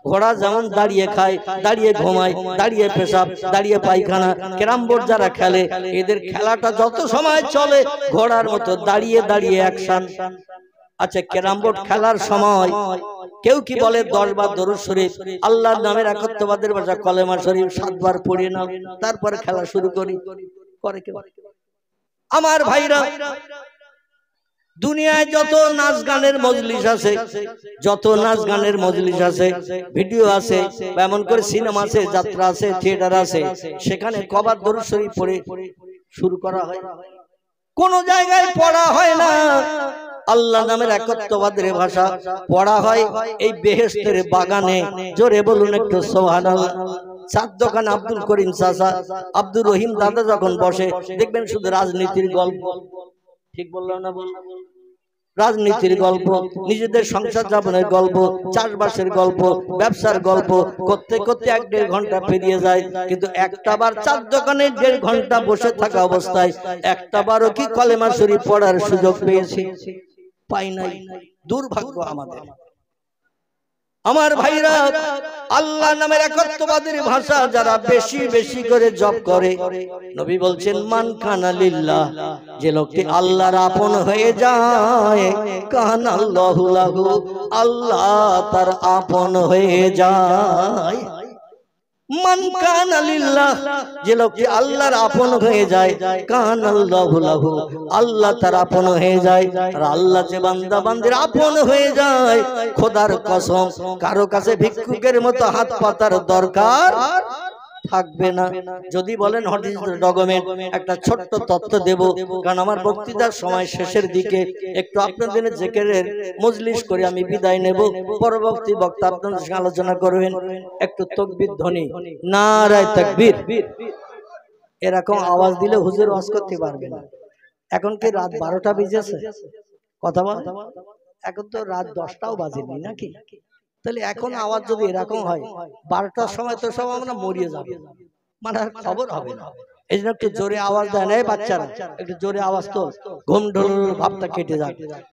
ঘোড়া যেমন দাঁড়িয়ে খায়, দাঁড়িয়ে ঘুমায়, দাঁড়িয়ে পেশাব, দাঁড়িয়ে পায়খানা, ক্যারাম বোর্ড যারা খেলে এদের খেলাটা যত সময় চলে ঘোড়ার মতো দাঁড়িয়ে দাঁড়িয়ে অ্যাকশন। আচ্ছা, ক্যারাম বোর্ড খেলার সময় কেউ কি বলে 10 বার দরুদ শরীফ, আল্লাহর নামের একত্ববাদের ভাষা কলেমা শরীফ 7 বার পড়ে নাও, তারপরে খেলা শুরু করি? করে কেউ? আমার ভাইরা, দুনিয়ায় যত নাচ গানের মজলিস আছে, যত নাচ গানের মজলিস আছে, ভিডিও আছে, এমন করে সিনেমা আছে, যাত্রা আছে, থিয়েটার আছে, সেখানে কবার দরুদ শরীফ পড়ে শুরু করা হয়? কোন জায়গায় পড়া হয় না। আল্লাহ নামের একত্ববাদের ভাষা পড়া হয় এই বেহেশতের বাগানে। জোরে বলুন একটু সুবহানাল্লাহ। চার দোকান আব্দুল করিম চাচা, আব্দুর রহিম দাদা যখন বসে দেখবেন শুধু রাজনীতির গল্প। ঠিক বললাম না? রাজনীতির গল্প, নিজেদের সংসার যাপনের গল্প, চাষবাসের গল্প, ব্যবসার গল্প করতে করতে 1-1.5 ঘন্টা পেরিয়ে যায়, কিন্তু একটা বার চার দোকানে 1.5 ঘন্টা বসে থাকা অবস্থায় একটা বারও কি কলেমা শরীফ পড়ার সুযোগ পেয়েছি? পাই নাই। দুর্ভাগ্য আমাদের। আমার ভাইরা, আল্লাহ নামের একত্ববাদের ভাষা যারা বেশি বেশি করে জপ করে, নবী বলছেন মান কানা লিল্লাহ, যে লোকটি আল্লাহর আপন হয়ে যায়, কানা আল্লাহু লাহু, আল্লাহ তার আপন হয়ে যায়। মান কানা লিল্লাহ, যে লোকটি আল্লাহর আপন হয়ে যায়, কানা আল্লাহু লাহু, আল্লাহ তার আপন হয়ে যায়। আর আল্লাহ যে বান্দা বান্দির আপন হয়ে যায়, খোদার কসম কারো কাছে ভিক্ষুকের মতো হাত পাতার দরকার থাকবে না। যদি বলেন হাদিস ডকুমেন্ট, একটা ছোট্ট তথ্য দেব, কারণ আমার বক্তৃতার সময় শেষের দিকে, একটু আপনাদের জিকিরের মজলিস করে আমি বিদায় নেব। পরবর্তী বক্তা আপনাদের সঙ্গে আলোচনা করবেন। একটু তাকবীর ধ্বনি, নারায়ে তাকবীর। এরকম আওয়াজ দিলে হুজুর ওয়াজ করতে পারবে না। এখন কি রাত 12টা বেজেছে? কথা বল। এখন তো রাত 10টাও বাজেনি নাকি? তাহলে এখন আওয়াজ যদি এরকম হয়, 12টার সময় তো সব আমরা মরিয়ে যাবে, মানে আর খবর হবে না। এই জন্য একটু জোরে আওয়াজ দেন এই বাচ্চারা, একটু জোরে আওয়াজ, তো ঘুম ঢোল ভাবটা কেটে যাবে।